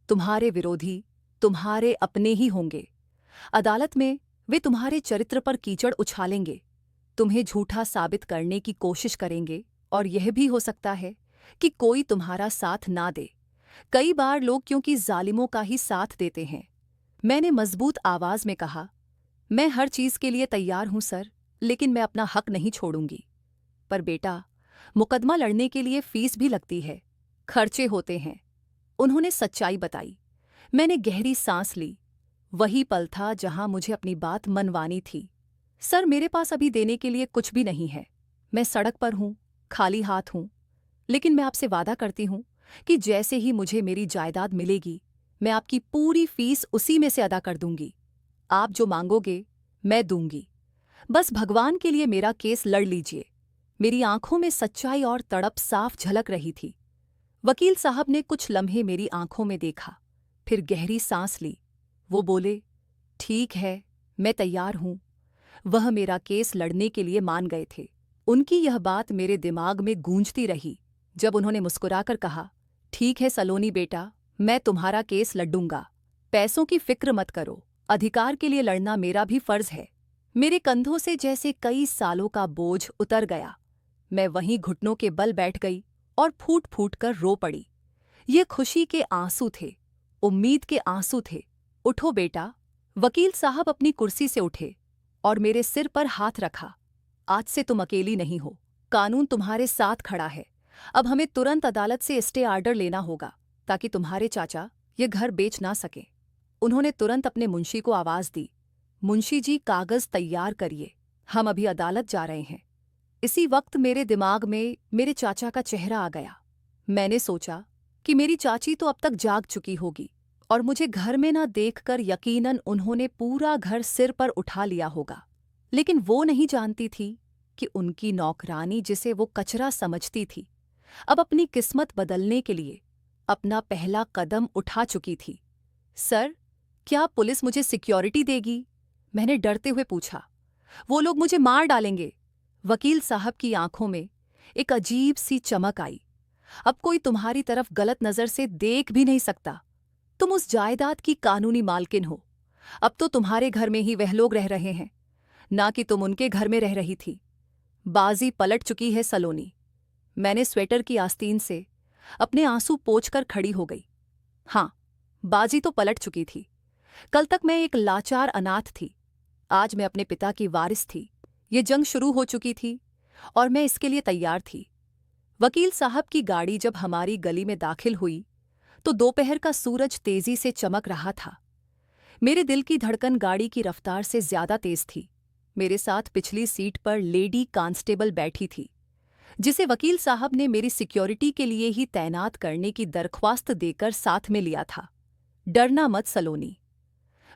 तुम्हारे विरोधी तुम्हारे अपने ही होंगे। अदालत में वे तुम्हारे चरित्र पर कीचड़ उछालेंगे, तुम्हें झूठा साबित करने की कोशिश करेंगे, और यह भी हो सकता है कि कोई तुम्हारा साथ ना दे। कई बार लोग क्योंकि जालिमों का ही साथ देते हैं। मैंने मजबूत आवाज में कहा, मैं हर चीज के लिए तैयार हूं सर, लेकिन मैं अपना हक नहीं छोड़ूंगी। पर बेटा, मुकदमा लड़ने के लिए फीस भी लगती है, खर्चे होते हैं। उन्होंने सच्चाई बताई। मैंने गहरी सांस ली। वही पल था जहां मुझे अपनी बात मनवानी थी। सर, मेरे पास अभी देने के लिए कुछ भी नहीं है। मैं सड़क पर हूं, खाली हाथ हूं। लेकिन मैं आपसे वादा करती हूं कि जैसे ही मुझे मेरी जायदाद मिलेगी, मैं आपकी पूरी फीस उसी में से अदा कर दूंगी। आप जो मांगोगे मैं दूंगी। बस भगवान के लिए मेरा केस लड़ लीजिए। मेरी आंखों में सच्चाई और तड़प साफ झलक रही थी। वकील साहब ने कुछ लम्हे मेरी आंखों में देखा, फिर गहरी सांस ली। वो बोले, ठीक है, मैं तैयार हूं। वह मेरा केस लड़ने के लिए मान गए थे। उनकी यह बात मेरे दिमाग में गूंजती रही जब उन्होंने मुस्कुराकर कहा, ठीक है सलोनी बेटा, मैं तुम्हारा केस लड़ूंगा। पैसों की फिक्र मत करो, अधिकार के लिए लड़ना मेरा भी फर्ज है। मेरे कंधों से जैसे कई सालों का बोझ उतर गया। मैं वहीं घुटनों के बल बैठ गई और फूट फूट कर रो पड़ी। ये खुशी के आंसू थे, उम्मीद के आंसू थे। उठो बेटा। वकील साहब अपनी कुर्सी से उठे और मेरे सिर पर हाथ रखा। आज से तुम अकेली नहीं हो, कानून तुम्हारे साथ खड़ा है। अब हमें तुरंत अदालत से स्टे ऑर्डर लेना होगा ताकि तुम्हारे चाचा ये घर बेच ना सके। उन्होंने तुरंत अपने मुंशी को आवाज दी, मुंशी जी कागज तैयार करिए, हम अभी अदालत जा रहे हैं। इसी वक्त मेरे दिमाग में मेरे चाचा का चेहरा आ गया। मैंने सोचा कि मेरी चाची तो अब तक जाग चुकी होगी और मुझे घर में ना देखकर यकीनन उन्होंने पूरा घर सिर पर उठा लिया होगा। लेकिन वो नहीं जानती थी कि उनकी नौकरानी, जिसे वो कचरा समझती थी, अब अपनी किस्मत बदलने के लिए अपना पहला कदम उठा चुकी थी। सर, क्या पुलिस मुझे सिक्योरिटी देगी? मैंने डरते हुए पूछा। वो लोग मुझे मार डालेंगे। वकील साहब की आंखों में एक अजीब सी चमक आई। अब कोई तुम्हारी तरफ गलत नजर से देख भी नहीं सकता। तुम उस जायदाद की कानूनी मालकिन हो। अब तो तुम्हारे घर में ही वह लोग रह रहे हैं, ना कि तुम उनके घर में रह रही थी। बाजी पलट चुकी है सलोनी। मैंने स्वेटर की आस्तीन से अपने आंसू पोंछकर खड़ी हो गई। हाँ, बाजी तो पलट चुकी थी। कल तक मैं एक लाचार अनाथ थी, आज मैं अपने पिता की वारिस थी। ये जंग शुरू हो चुकी थी और मैं इसके लिए तैयार थी। वकील साहब की गाड़ी जब हमारी गली में दाखिल हुई तो दोपहर का सूरज तेजी से चमक रहा था। मेरे दिल की धड़कन गाड़ी की रफ्तार से ज्यादा तेज थी। मेरे साथ पिछली सीट पर लेडी कांस्टेबल बैठी थी, जिसे वकील साहब ने मेरी सिक्योरिटी के लिए ही तैनात करने की दरख्वास्त देकर साथ में लिया था। डरना मत सलोनी।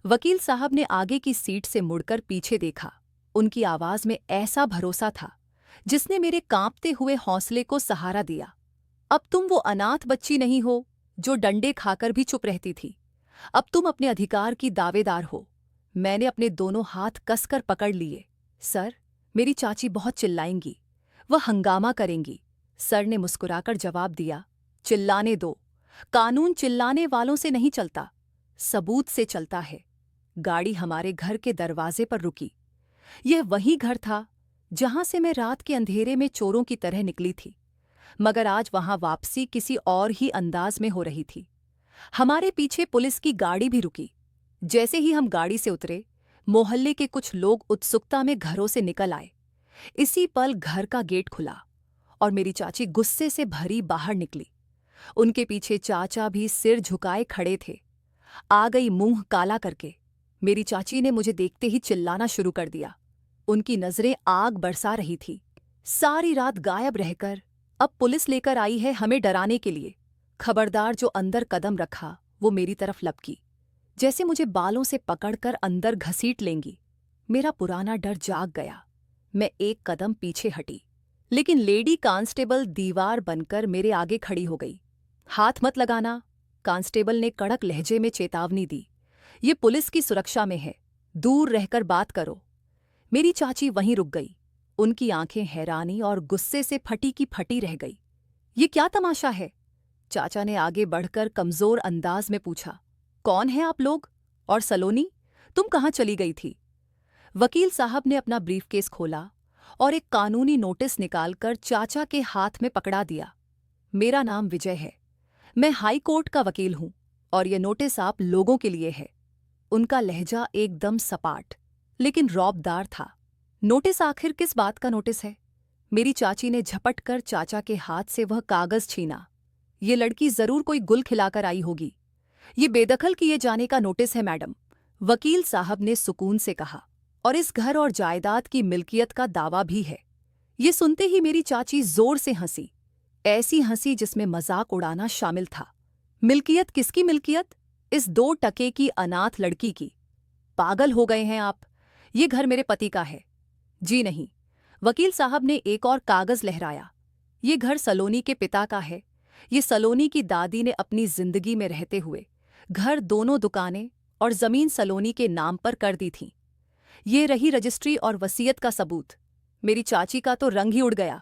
वकील साहब ने आगे की सीट से मुड़कर पीछे देखा। उनकी आवाज में ऐसा भरोसा था जिसने मेरे कांपते हुए हौसले को सहारा दिया। अब तुम वो अनाथ बच्ची नहीं हो जो डंडे खाकर भी चुप रहती थी। अब तुम अपने अधिकार की दावेदार हो। मैंने अपने दोनों हाथ कसकर पकड़ लिए। सर, मेरी चाची बहुत चिल्लाएंगी, वह हंगामा करेंगी। सर ने मुस्कुराकर जवाब दिया, चिल्लाने दो। कानून चिल्लाने वालों से नहीं चलता, सबूत से चलता है। गाड़ी हमारे घर के दरवाजे पर रुकी। यह वही घर था जहां से मैं रात के अंधेरे में चोरों की तरह निकली थी, मगर आज वहां वापसी किसी और ही अंदाज में हो रही थी। हमारे पीछे पुलिस की गाड़ी भी रुकी। जैसे ही हम गाड़ी से उतरे, मोहल्ले के कुछ लोग उत्सुकता में घरों से निकल आए। इसी पल घर का गेट खुला और मेरी चाची गुस्से से भरी बाहर निकली। उनके पीछे चाचा भी सिर झुकाए खड़े थे। आ गई मुंह काला करके। मेरी चाची ने मुझे देखते ही चिल्लाना शुरू कर दिया। उनकी नजरें आग बरसा रही थी। सारी रात गायब रहकर अब पुलिस लेकर आई है हमें डराने के लिए। खबरदार जो अंदर कदम रखा वो मेरी तरफ लपकी, जैसे मुझे बालों से पकड़कर अंदर घसीट लेंगी। मेरा पुराना डर जाग गया। मैं एक कदम पीछे हटी, लेकिन लेडी कांस्टेबल दीवार बनकर मेरे आगे खड़ी हो गई। हाथ मत लगाना, कांस्टेबल ने कड़क लहजे में चेतावनी दी। ये पुलिस की सुरक्षा में है, दूर रहकर बात करो। मेरी चाची वहीं रुक गई। उनकी आंखें हैरानी और गुस्से से फटी की फटी रह गई। ये क्या तमाशा है? चाचा ने आगे बढ़कर कमजोर अंदाज में पूछा, कौन है आप लोग? और सलोनी, तुम कहाँ चली गई थी? वकील साहब ने अपना ब्रीफकेस खोला और एक कानूनी नोटिस निकालकर चाचा के हाथ में पकड़ा दिया। मेरा नाम विजय है, मैं हाई कोर्ट का वकील हूं और यह नोटिस आप लोगों के लिए है। उनका लहजा एकदम सपाट लेकिन रौबदार था। नोटिस आखिर किस बात का नोटिस है? मेरी चाची ने झपट कर चाचा के हाथ से वह कागज छीना। ये लड़की जरूर कोई गुल खिलाकर आई होगी। ये बेदखल किए जाने का नोटिस है मैडम, वकील साहब ने सुकून से कहा, और इस घर और जायदाद की मिल्कियत का दावा भी है। ये सुनते ही मेरी चाची जोर से हंसी, ऐसी हंसी जिसमें मजाक उड़ाना शामिल था। मिल्कियत किसकी मिल्कियत? इस 2 टके की अनाथ लड़की की। पागल हो गए हैं आप? ये घर मेरे पति का है। जी नहीं, वकील साहब ने एक और कागज लहराया। ये घर सलोनी के पिता का है। ये सलोनी की दादी ने अपनी जिंदगी में रहते हुए घर, दोनों दुकानें और जमीन सलोनी के नाम पर कर दी थीं। ये रही रजिस्ट्री और वसीयत का सबूत। मेरी चाची का तो रंग ही उड़ गया।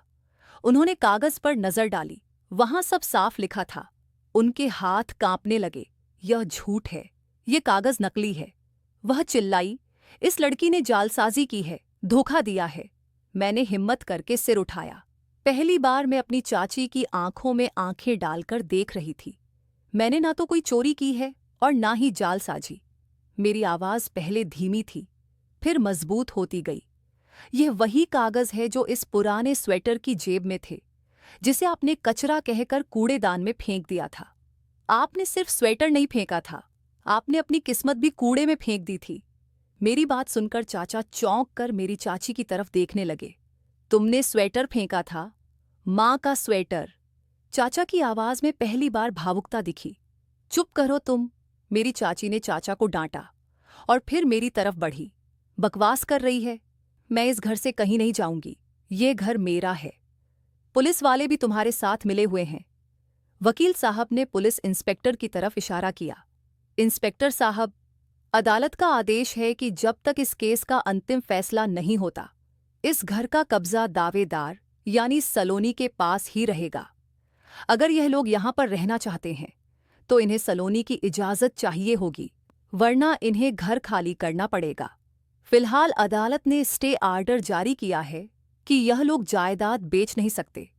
उन्होंने कागज पर नजर डाली, वहां सब साफ लिखा था। उनके हाथ कांपने लगे। यह झूठ है, ये कागज नकली है। वह चिल्लाई, इस लड़की ने जालसाजी की है, धोखा दिया है। मैंने हिम्मत करके सिर उठाया। पहली बार मैं अपनी चाची की आंखों में आंखें डालकर देख रही थी। मैंने ना तो कोई चोरी की है और ना ही जालसाजी। मेरी आवाज पहले धीमी थी, फिर मजबूत होती गई। यह वही कागज है जो इस पुराने स्वेटर की जेब में थे, जिसे आपने कचरा कहकर कूड़ेदान में फेंक दिया था। आपने सिर्फ स्वेटर नहीं फेंका था, आपने अपनी किस्मत भी कूड़े में फेंक दी थी। मेरी बात सुनकर चाचा चौंक कर मेरी चाची की तरफ देखने लगे। तुमने स्वेटर फेंका था? माँ का स्वेटर। चाचा की आवाज में पहली बार भावुकता दिखी। चुप करो तुम, मेरी चाची ने चाचा को डांटा और फिर मेरी तरफ बढ़ी। बकवास कर रही है, मैं इस घर से कहीं नहीं जाऊंगी, ये घर मेरा है। पुलिस वाले भी तुम्हारे साथ मिले हुए हैं। वकील साहब ने पुलिस इंस्पेक्टर की तरफ इशारा किया। इंस्पेक्टर साहब, अदालत का आदेश है कि जब तक इस केस का अंतिम फैसला नहीं होता, इस घर का कब्जा दावेदार यानी सलोनी के पास ही रहेगा। अगर यह लोग यहां पर रहना चाहते हैं तो इन्हें सलोनी की इजाजत चाहिए होगी, वरना इन्हें घर खाली करना पड़ेगा। फिलहाल अदालत ने स्टे आर्डर जारी किया है कि यह लोग जायदाद बेच नहीं सकते।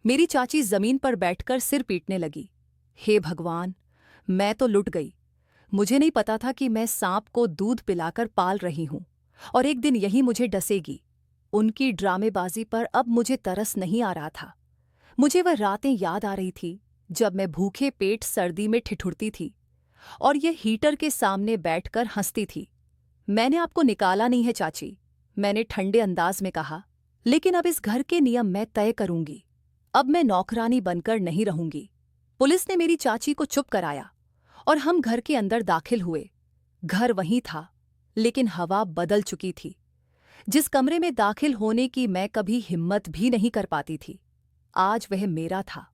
मेरी चाची जमीन पर बैठकर सिर पीटने लगी। हे भगवान, मैं तो लुट गई। मुझे नहीं पता था कि मैं सांप को दूध पिलाकर पाल रही हूं और एक दिन यही मुझे डसेगी। उनकी ड्रामेबाजी पर अब मुझे तरस नहीं आ रहा था। मुझे वह रातें याद आ रही थी जब मैं भूखे पेट सर्दी में ठिठुरती थी और ये हीटर के सामने बैठकर हंसती थी। मैंने आपको निकाला नहीं है चाची, मैंने ठंडे अंदाज में कहा, लेकिन अब इस घर के नियम मैं तय करूंगी। अब मैं नौकरानी बनकर नहीं रहूंगी। पुलिस ने मेरी चाची को चुप कराया और हम घर के अंदर दाखिल हुए। घर वहीं था, लेकिन हवा बदल चुकी थी। जिस कमरे में दाखिल होने की मैं कभी हिम्मत भी नहीं कर पाती थी, आज वह मेरा था।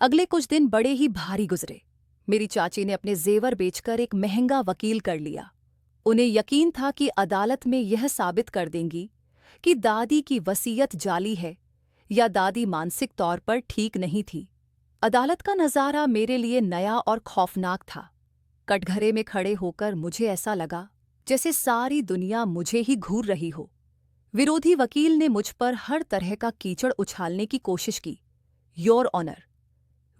अगले कुछ दिन बड़े ही भारी गुजरे। मेरी चाची ने अपने जेवर बेचकर एक महंगा वकील कर लिया। उन्हें यकीन था कि अदालत में यह साबित कर देंगी कि दादी की वसीयत जाली है या दादी मानसिक तौर पर ठीक नहीं थी। अदालत का नज़ारा मेरे लिए नया और खौफनाक था। कटघरे में खड़े होकर मुझे ऐसा लगा जैसे सारी दुनिया मुझे ही घूर रही हो। विरोधी वकील ने मुझ पर हर तरह का कीचड़ उछालने की कोशिश की। योर ऑनर,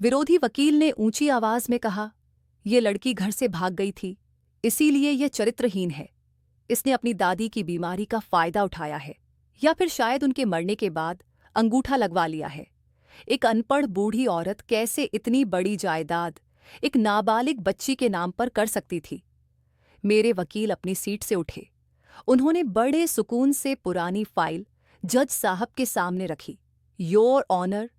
विरोधी वकील ने ऊंची आवाज में कहा, ये लड़की घर से भाग गई थी, इसीलिए यह चरित्रहीन है। इसने अपनी दादी की बीमारी का फायदा उठाया है, या फिर शायद उनके मरने के बाद अंगूठा लगवा लिया है। एक अनपढ़ बूढ़ी औरत कैसे इतनी बड़ी जायदाद एक नाबालिग बच्ची के नाम पर कर सकती थी? मेरे वकील अपनी सीट से उठे। उन्होंने बड़े सुकून से पुरानी फाइल जज साहब के सामने रखी। योर ऑनर,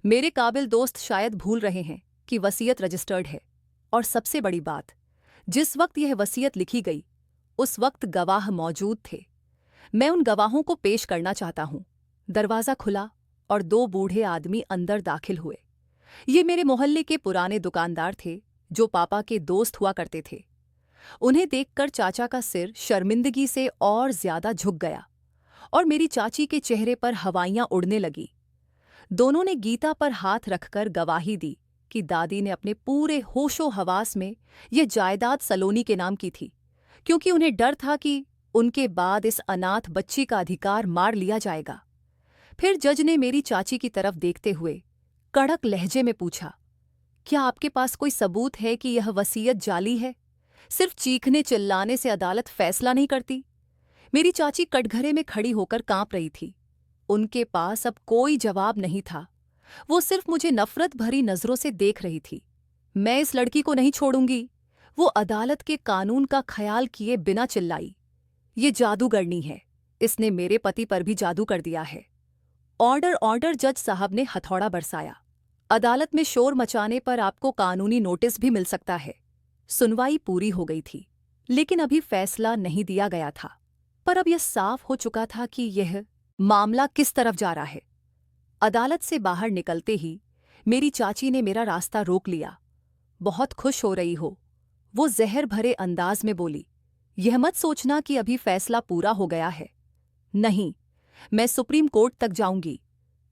मेरे काबिल दोस्त शायद भूल रहे हैं कि वसीयत रजिस्टर्ड है, और सबसे बड़ी बात, जिस वक्त यह वसीयत लिखी गई उस वक्त गवाह मौजूद थे। मैं उन गवाहों को पेश करना चाहता हूं। दरवाज़ा खुला और दो बूढ़े आदमी अंदर दाखिल हुए। ये मेरे मोहल्ले के पुराने दुकानदार थे जो पापा के दोस्त हुआ करते थे। उन्हें देखकर चाचा का सिर शर्मिंदगी से और ज्यादा झुक गया और मेरी चाची के चेहरे पर हवाइयां उड़ने लगी। दोनों ने गीता पर हाथ रखकर गवाही दी कि दादी ने अपने पूरे होशो हवास में यह जायदाद सलोनी के नाम की थी, क्योंकि उन्हें डर था कि उनके बाद इस अनाथ बच्ची का अधिकार मार लिया जाएगा। फिर जज ने मेरी चाची की तरफ देखते हुए कड़क लहजे में पूछा, क्या आपके पास कोई सबूत है कि यह वसीयत जाली है? सिर्फ चीखने चिल्लाने से अदालत फैसला नहीं करती। मेरी चाची कटघरे में खड़ी होकर कांप रही थी। उनके पास अब कोई जवाब नहीं था। वो सिर्फ मुझे नफरत भरी नजरों से देख रही थी। मैं इस लड़की को नहीं छोड़ूंगी, वो अदालत के कानून का ख्याल किए बिना चिल्लाई। ये जादूगरनी है, इसने मेरे पति पर भी जादू कर दिया है। ऑर्डर ऑर्डर, जज साहब ने हथौड़ा बरसाया। अदालत में शोर मचाने पर आपको कानूनी नोटिस भी मिल सकता है। सुनवाई पूरी हो गई थी, लेकिन अभी फैसला नहीं दिया गया था। पर अब यह साफ हो चुका था कि यह मामला किस तरफ जा रहा है। अदालत से बाहर निकलते ही मेरी चाची ने मेरा रास्ता रोक लिया। बहुत खुश हो रही हो, वो जहर भरे अंदाज में बोली। यह मत सोचना कि अभी फैसला पूरा हो गया है। नहीं, मैं सुप्रीम कोर्ट तक जाऊंगी,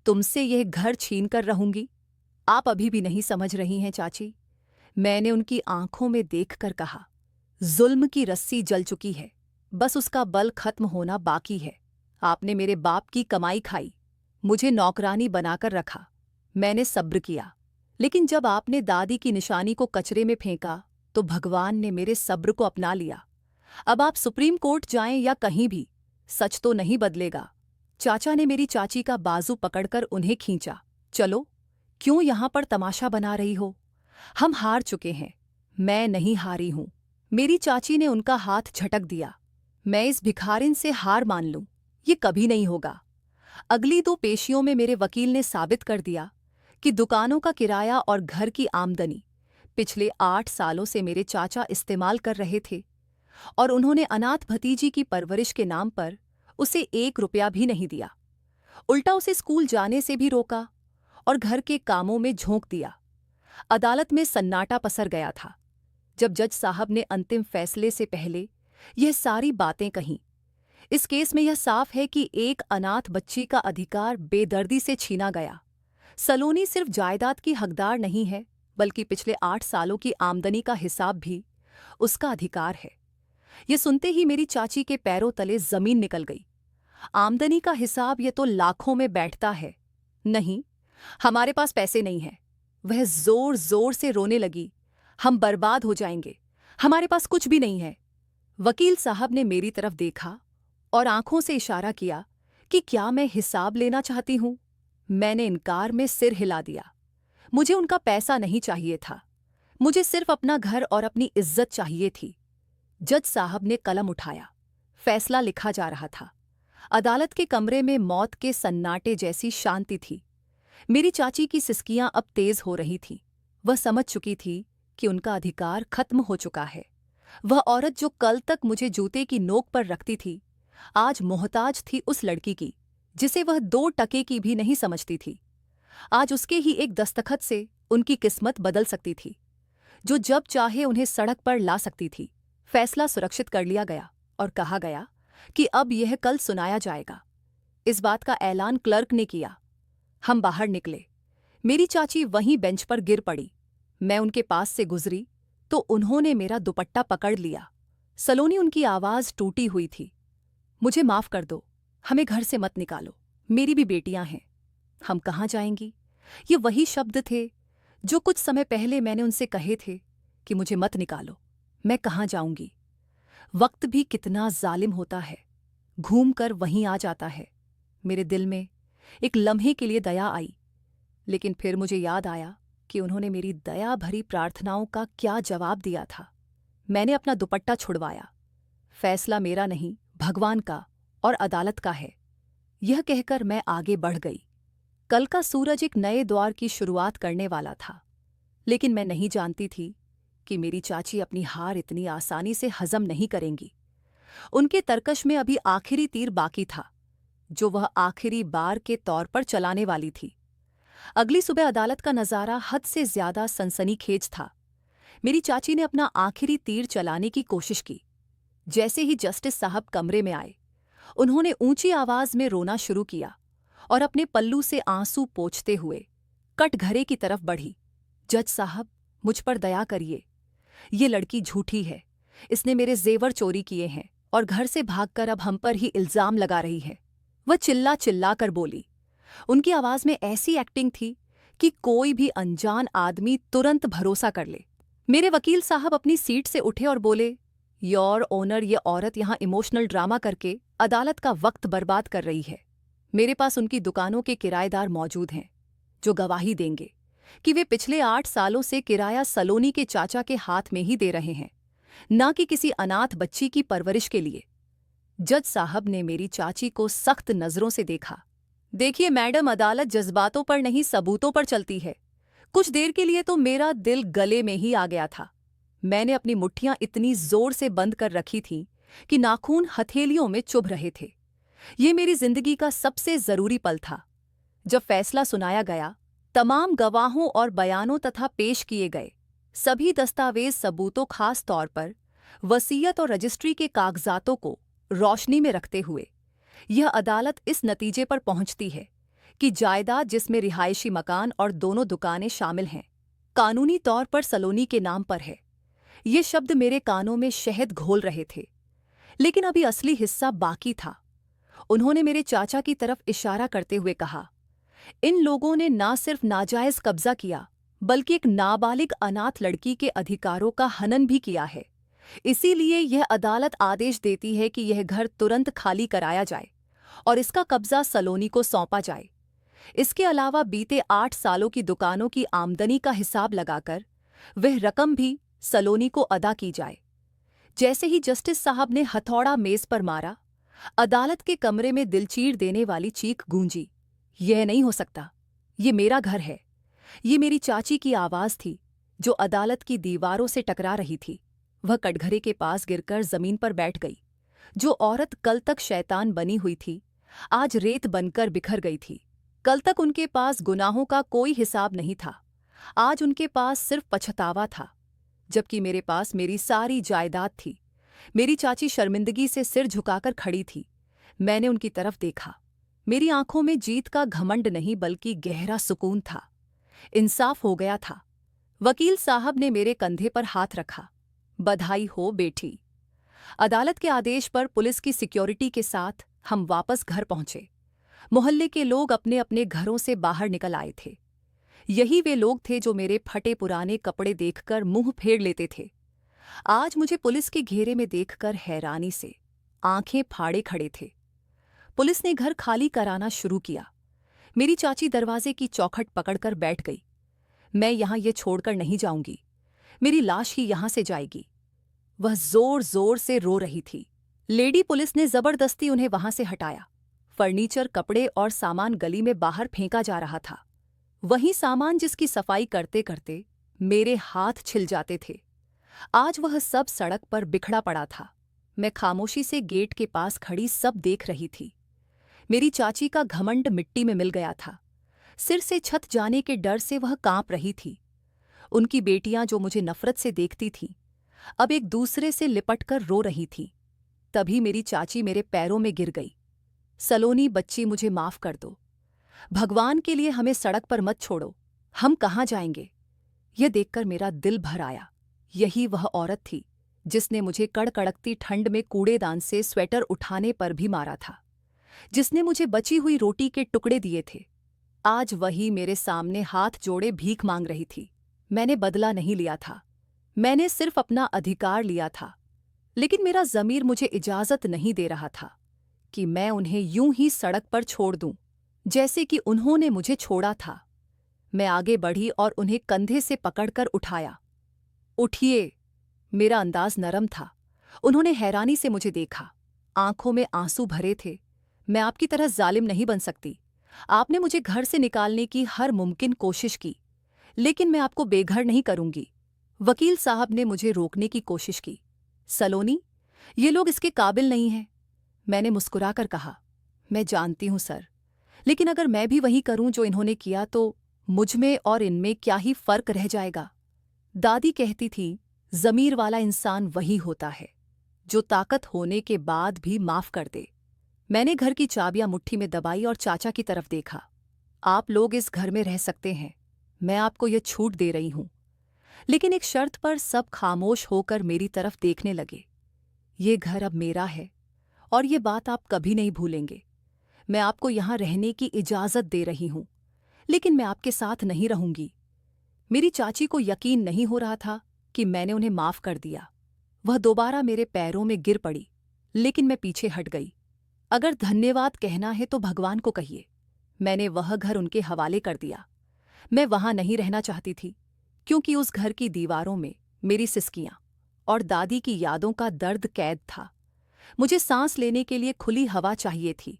तुमसे यह घर छीन कर रहूंगी। आप अभी भी नहीं समझ रही हैं चाची, मैंने उनकी आंखों में देखकर कहा। जुल्म की रस्सी जल चुकी है, बस उसका बल खत्म होना बाकी है। आपने मेरे बाप की कमाई खाई, मुझे नौकरानी बनाकर रखा। मैंने सब्र किया, लेकिन जब आपने दादी की निशानी को कचरे में फेंका तो भगवान ने मेरे सब्र को अपना लिया। अब आप सुप्रीम कोर्ट जाएं या कहीं भी, सच तो नहीं बदलेगा। चाचा ने मेरी चाची का बाजू पकड़कर उन्हें खींचा। चलो, क्यों यहाँ पर तमाशा बना रही हो? हम हार चुके हैं। मैं नहीं हारी हूं। मेरी चाची ने उनका हाथ झटक दिया। मैं इस भिखारिन से हार मान लूं, ये कभी नहीं होगा। अगली 2 पेशियों में मेरे वकील ने साबित कर दिया कि दुकानों का किराया और घर की आमदनी पिछले 8 सालों से मेरे चाचा इस्तेमाल कर रहे थे और उन्होंने अनाथ भतीजी की परवरिश के नाम पर उसे 1 रुपया भी नहीं दिया। उल्टा उसे स्कूल जाने से भी रोका और घर के कामों में झोंक दिया। अदालत में सन्नाटा पसर गया था जब जज साहब ने अंतिम फैसले से पहले यह सारी बातें कहीं। इस केस में यह साफ है कि एक अनाथ बच्ची का अधिकार बेदर्दी से छीना गया। सलोनी सिर्फ जायदाद की हकदार नहीं है, बल्कि पिछले 8 सालों की आमदनी का हिसाब भी उसका अधिकार है। ये सुनते ही मेरी चाची के पैरों तले जमीन निकल गई। आमदनी का हिसाब ये तो लाखों में बैठता है। नहीं, हमारे पास पैसे नहीं हैं। वह जोर जोर से रोने लगी। हम बर्बाद हो जाएंगे, हमारे पास कुछ भी नहीं है। वकील साहब ने मेरी तरफ देखा और आंखों से इशारा किया कि क्या मैं हिसाब लेना चाहती हूं। मैंने इनकार में सिर हिला दिया। मुझे उनका पैसा नहीं चाहिए था, मुझे सिर्फ अपना घर और अपनी इज्जत चाहिए थी। जज साहब ने कलम उठाया। फैसला लिखा जा रहा था। अदालत के कमरे में मौत के सन्नाटे जैसी शांति थी। मेरी चाची की सिसकियां अब तेज हो रही थीं। वह समझ चुकी थी कि उनका अधिकार खत्म हो चुका है। वह औरत जो कल तक मुझे जूते की नोक पर रखती थी, आज मोहताज थी उस लड़की की जिसे वह 2 टके की भी नहीं समझती थी। आज उसके ही एक दस्तखत से उनकी किस्मत बदल सकती थी, जो जब चाहे उन्हें सड़क पर ला सकती थी। फैसला सुरक्षित कर लिया गया और कहा गया कि अब यह कल सुनाया जाएगा। इस बात का ऐलान क्लर्क ने किया। हम बाहर निकले। मेरी चाची वहीं बेंच पर गिर पड़ी। मैं उनके पास से गुजरी तो उन्होंने मेरा दुपट्टा पकड़ लिया। सलोनी, उनकी आवाज टूटी हुई थी। मुझे माफ कर दो, हमें घर से मत निकालो, मेरी भी बेटियां हैं। हम कहाँ जाएंगी? ये वही शब्द थे जो कुछ समय पहले मैंने उनसे कहे थे कि मुझे मत निकालो। मैं कहाँ जाऊंगी? वक्त भी कितना जालिम होता है, घूम कर वहीं आ जाता है। मेरे दिल में एक लम्हे के लिए दया आई, लेकिन फिर मुझे याद आया कि उन्होंने मेरी दया भरी प्रार्थनाओं का क्या जवाब दिया था। मैंने अपना दुपट्टा छुड़वाया। फैसला मेरा नहीं, भगवान का और अदालत का है, यह कहकर मैं आगे बढ़ गई। कल का सूरज एक नए द्वार की शुरुआत करने वाला था, लेकिन मैं नहीं जानती थी कि मेरी चाची अपनी हार इतनी आसानी से हजम नहीं करेंगी। उनके तरकश में अभी आखिरी तीर बाकी था, जो वह आखिरी बार के तौर पर चलाने वाली थी। अगली सुबह अदालत का नज़ारा हद से ज्यादा सनसनीखेज था। मेरी चाची ने अपना आखिरी तीर चलाने की कोशिश की। जैसे ही जस्टिस साहब कमरे में आए, उन्होंने ऊंची आवाज में रोना शुरू किया और अपने पल्लू से आंसू पोंछते हुए कटघरे की तरफ बढ़ी। जज साहब, मुझ पर दया करिए। ये लड़की झूठी है, इसने मेरे जेवर चोरी किए हैं और घर से भागकर अब हम पर ही इल्जाम लगा रही है। वह चिल्ला चिल्ला कर बोली। उनकी आवाज में ऐसी एक्टिंग थी कि कोई भी अनजान आदमी तुरंत भरोसा कर ले। मेरे वकील साहब अपनी सीट से उठे और बोले, योर ऑनर, ये औरत यहाँ इमोशनल ड्रामा करके अदालत का वक्त बर्बाद कर रही है। मेरे पास उनकी दुकानों के किराएदार मौजूद हैं जो गवाही देंगे कि वे पिछले 8 सालों से किराया सलोनी के चाचा के हाथ में ही दे रहे हैं, ना कि किसी अनाथ बच्ची की परवरिश के लिए। जज साहब ने मेरी चाची को सख्त नजरों से देखा। देखिए मैडम, अदालत जज्बातों पर नहीं सबूतों पर चलती है। कुछ देर के लिए तो मेरा दिल गले में ही आ गया था। मैंने अपनी मुट्ठियां इतनी जोर से बंद कर रखी थीं कि नाखून हथेलियों में चुभ रहे थे। ये मेरी जिंदगी का सबसे जरूरी पल था। जब फैसला सुनाया गया, तमाम गवाहों और बयानों तथा पेश किए गए सभी दस्तावेज सबूतों, खास तौर पर वसीयत और रजिस्ट्री के कागजातों को रोशनी में रखते हुए यह अदालत इस नतीजे पर पहुंचती है कि जायदाद, जिसमें रिहायशी मकान और दोनों दुकानें शामिल हैं, कानूनी तौर पर सलोनी के नाम पर है। ये शब्द मेरे कानों में शहद घोल रहे थे, लेकिन अभी असली हिस्सा बाकी था। उन्होंने मेरे चाचा की तरफ इशारा करते हुए कहा, इन लोगों ने ना सिर्फ नाजायज कब्जा किया, बल्कि एक नाबालिग अनाथ लड़की के अधिकारों का हनन भी किया है। इसीलिए यह अदालत आदेश देती है कि यह घर तुरंत खाली कराया जाए और इसका कब्जा सलोनी को सौंपा जाए। इसके अलावा बीते 8 सालों की दुकानों की आमदनी का हिसाब लगाकर वह रकम भी सलोनी को अदा की जाए। जैसे ही जस्टिस साहब ने हथौड़ा मेज पर मारा, अदालत के कमरे में दिलचीर देने वाली चीख गूंजी। यह नहीं हो सकता, ये मेरा घर है। ये मेरी चाची की आवाज थी जो अदालत की दीवारों से टकरा रही थी। वह कटघरे के पास गिरकर जमीन पर बैठ गई। जो औरत कल तक शैतान बनी हुई थी, आज रेत बनकर बिखर गई थी। कल तक उनके पास गुनाहों का कोई हिसाब नहीं था, आज उनके पास सिर्फ पछतावा था। जबकि मेरे पास मेरी सारी जायदाद थी। मेरी चाची शर्मिंदगी से सिर झुकाकर खड़ी थी। मैंने उनकी तरफ देखा। मेरी आंखों में जीत का घमंड नहीं बल्कि गहरा सुकून था। इंसाफ हो गया था। वकील साहब ने मेरे कंधे पर हाथ रखा। बधाई हो बेटी। अदालत के आदेश पर पुलिस की सिक्योरिटी के साथ हम वापस घर पहुंचे। मोहल्ले के लोग अपने अपने घरों से बाहर निकल आए थे। यही वे लोग थे जो मेरे फटे पुराने कपड़े देखकर मुंह फेर लेते थे। आज मुझे पुलिस के घेरे में देखकर हैरानी से आंखें फाड़े खड़े थे। पुलिस ने घर खाली कराना शुरू किया। मेरी चाची दरवाजे की चौखट पकड़कर बैठ गई। मैं यहां ये छोड़कर नहीं जाऊंगी, मेरी लाश ही यहां से जाएगी। वह जोर जोर से रो रही थी। लेडी पुलिस ने जबरदस्ती उन्हें वहां से हटाया। फर्नीचर, कपड़े और सामान गली में बाहर फेंका जा रहा था। वही सामान जिसकी सफाई करते करते मेरे हाथ छिल जाते थे, आज वह सब सड़क पर बिखरा पड़ा था। मैं खामोशी से गेट के पास खड़ी सब देख रही थी। मेरी चाची का घमंड मिट्टी में मिल गया था। सिर से छत जाने के डर से वह कांप रही थी। उनकी बेटियां जो मुझे नफरत से देखती थीं, अब एक दूसरे से लिपटकर रो रही थीं। तभी मेरी चाची मेरे पैरों में गिर गई। सलोनी बच्ची, मुझे माफ कर दो। भगवान के लिए हमें सड़क पर मत छोड़ो। हम कहाँ जाएंगे? यह देखकर मेरा दिल भर आया। यही वह औरत थी जिसने मुझे कड़कड़कती ठंड में कूड़ेदान से स्वेटर उठाने पर भी मारा था, जिसने मुझे बची हुई रोटी के टुकड़े दिए थे। आज वही मेरे सामने हाथ जोड़े भीख मांग रही थी। मैंने बदला नहीं लिया था, मैंने सिर्फ अपना अधिकार लिया था। लेकिन मेरा ज़मीर मुझे इजाज़त नहीं दे रहा था कि मैं उन्हें यूं ही सड़क पर छोड़ दूं, जैसे कि उन्होंने मुझे छोड़ा था। मैं आगे बढ़ी और उन्हें कंधे से पकड़कर उठाया। उठिए। मेरा अंदाज नरम था। उन्होंने हैरानी से मुझे देखा। आंखों में आंसू भरे थे। मैं आपकी तरह जालिम नहीं बन सकती। आपने मुझे घर से निकालने की हर मुमकिन कोशिश की, लेकिन मैं आपको बेघर नहीं करूंगी। वकील साहब ने मुझे रोकने की कोशिश की। सलोनी, ये लोग इसके काबिल नहीं हैं। मैंने मुस्कुराकर कहा, मैं जानती हूं सर, लेकिन अगर मैं भी वही करूं जो इन्होंने किया तो मुझमें और इनमें क्या ही फर्क रह जाएगा। दादी कहती थी, ज़मीर वाला इंसान वही होता है जो ताकत होने के बाद भी माफ कर दे। मैंने घर की चाबियां मुट्ठी में दबाई और चाचा की तरफ देखा। आप लोग इस घर में रह सकते हैं, मैं आपको यह छूट दे रही हूं, लेकिन एक शर्त पर। सब खामोश होकर मेरी तरफ देखने लगे। ये घर अब मेरा है और ये बात आप कभी नहीं भूलेंगे। मैं आपको यहां रहने की इजाज़त दे रही हूं, लेकिन मैं आपके साथ नहीं रहूंगी। मेरी चाची को यकीन नहीं हो रहा था कि मैंने उन्हें माफ कर दिया। वह दोबारा मेरे पैरों में गिर पड़ी, लेकिन मैं पीछे हट गई। अगर धन्यवाद कहना है तो भगवान को कहिए। मैंने वह घर उनके हवाले कर दिया। मैं वहां नहीं रहना चाहती थी, क्योंकि उस घर की दीवारों में मेरी सिसकियां और दादी की यादों का दर्द कैद था। मुझे सांस लेने के लिए खुली हवा चाहिए थी।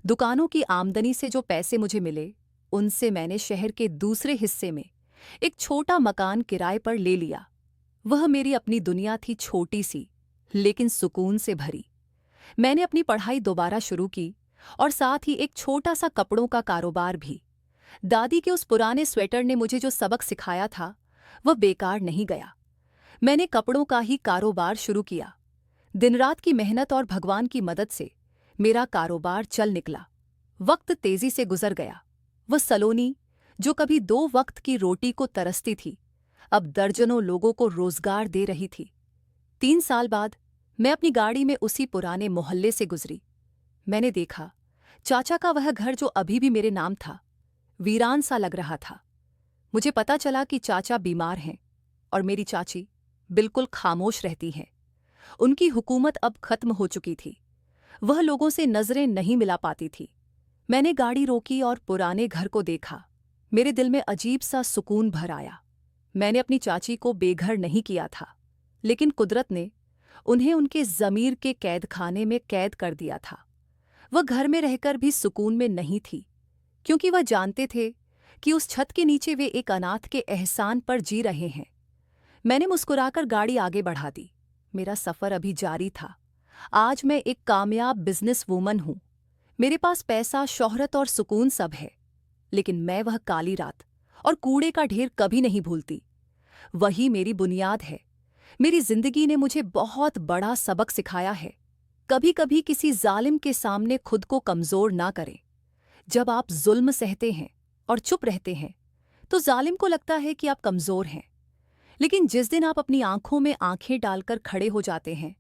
दुकानों की आमदनी से जो पैसे मुझे मिले, उनसे मैंने शहर के दूसरे हिस्से में एक छोटा मकान किराए पर ले लिया। वह मेरी अपनी दुनिया थी, छोटी सी लेकिन सुकून से भरी। मैंने अपनी पढ़ाई दोबारा शुरू की और साथ ही एक छोटा सा कपड़ों का कारोबार भी। दादी के उस पुराने स्वेटर ने मुझे जो सबक सिखाया था, वह बेकार नहीं गया। मैंने कपड़ों का ही कारोबार शुरू किया। दिन-रात की मेहनत और भगवान की मदद से मेरा कारोबार चल निकला। वक्त तेजी से गुजर गया। वह सलोनी जो कभी 2 वक्त की रोटी को तरसती थी, अब दर्जनों लोगों को रोजगार दे रही थी। 3 साल बाद मैं अपनी गाड़ी में उसी पुराने मोहल्ले से गुजरी। मैंने देखा, चाचा का वह घर जो अभी भी मेरे नाम था, वीरान सा लग रहा था। मुझे पता चला कि चाचा बीमार हैं और मेरी चाची बिल्कुल खामोश रहती हैं। उनकी हुकूमत अब खत्म हो चुकी थी। वह लोगों से नजरें नहीं मिला पाती थी। मैंने गाड़ी रोकी और पुराने घर को देखा। मेरे दिल में अजीब सा सुकून भर आया। मैंने अपनी चाची को बेघर नहीं किया था, लेकिन कुदरत ने उन्हें उनके ज़मीर के कैदखाने में कैद कर दिया था। वह घर में रहकर भी सुकून में नहीं थी, क्योंकि वह जानते थे कि उस छत के नीचे वे एक अनाथ के एहसान पर जी रहे हैं। मैंने मुस्कुराकर गाड़ी आगे बढ़ा दी। मेरा सफ़र अभी जारी था। आज मैं एक कामयाब बिजनेस वूमन हूँ। मेरे पास पैसा, शोहरत और सुकून सब है, लेकिन मैं वह काली रात और कूड़े का ढेर कभी नहीं भूलती। वही मेरी बुनियाद है। मेरी जिंदगी ने मुझे बहुत बड़ा सबक सिखाया है। कभी कभी किसी जालिम के सामने खुद को कमज़ोर ना करें। जब आप जुल्म सहते हैं और चुप रहते हैं तो जालिम को लगता है कि आप कमज़ोर हैं, लेकिन जिस दिन आप अपनी आंखों में आंखें डालकर खड़े हो जाते हैं,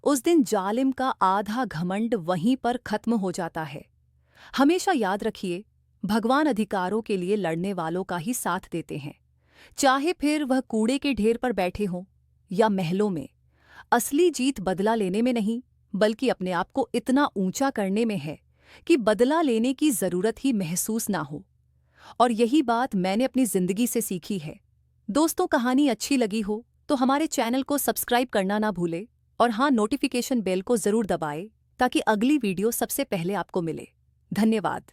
उस दिन जालिम का आधा घमंड वहीं पर खत्म हो जाता है। हमेशा याद रखिए, भगवान अधिकारों के लिए लड़ने वालों का ही साथ देते हैं, चाहे फिर वह कूड़े के ढेर पर बैठे हों या महलों में। असली जीत बदला लेने में नहीं, बल्कि अपने आप को इतना ऊंचा करने में है कि बदला लेने की जरूरत ही महसूस ना हो। और यही बात मैंने अपनी जिंदगी से सीखी है। दोस्तों, कहानी अच्छी लगी हो तो हमारे चैनल को सब्सक्राइब करना ना भूले, और हाँ, नोटिफिकेशन बेल को जरूर दबाएं ताकि अगली वीडियो सबसे पहले आपको मिले। धन्यवाद।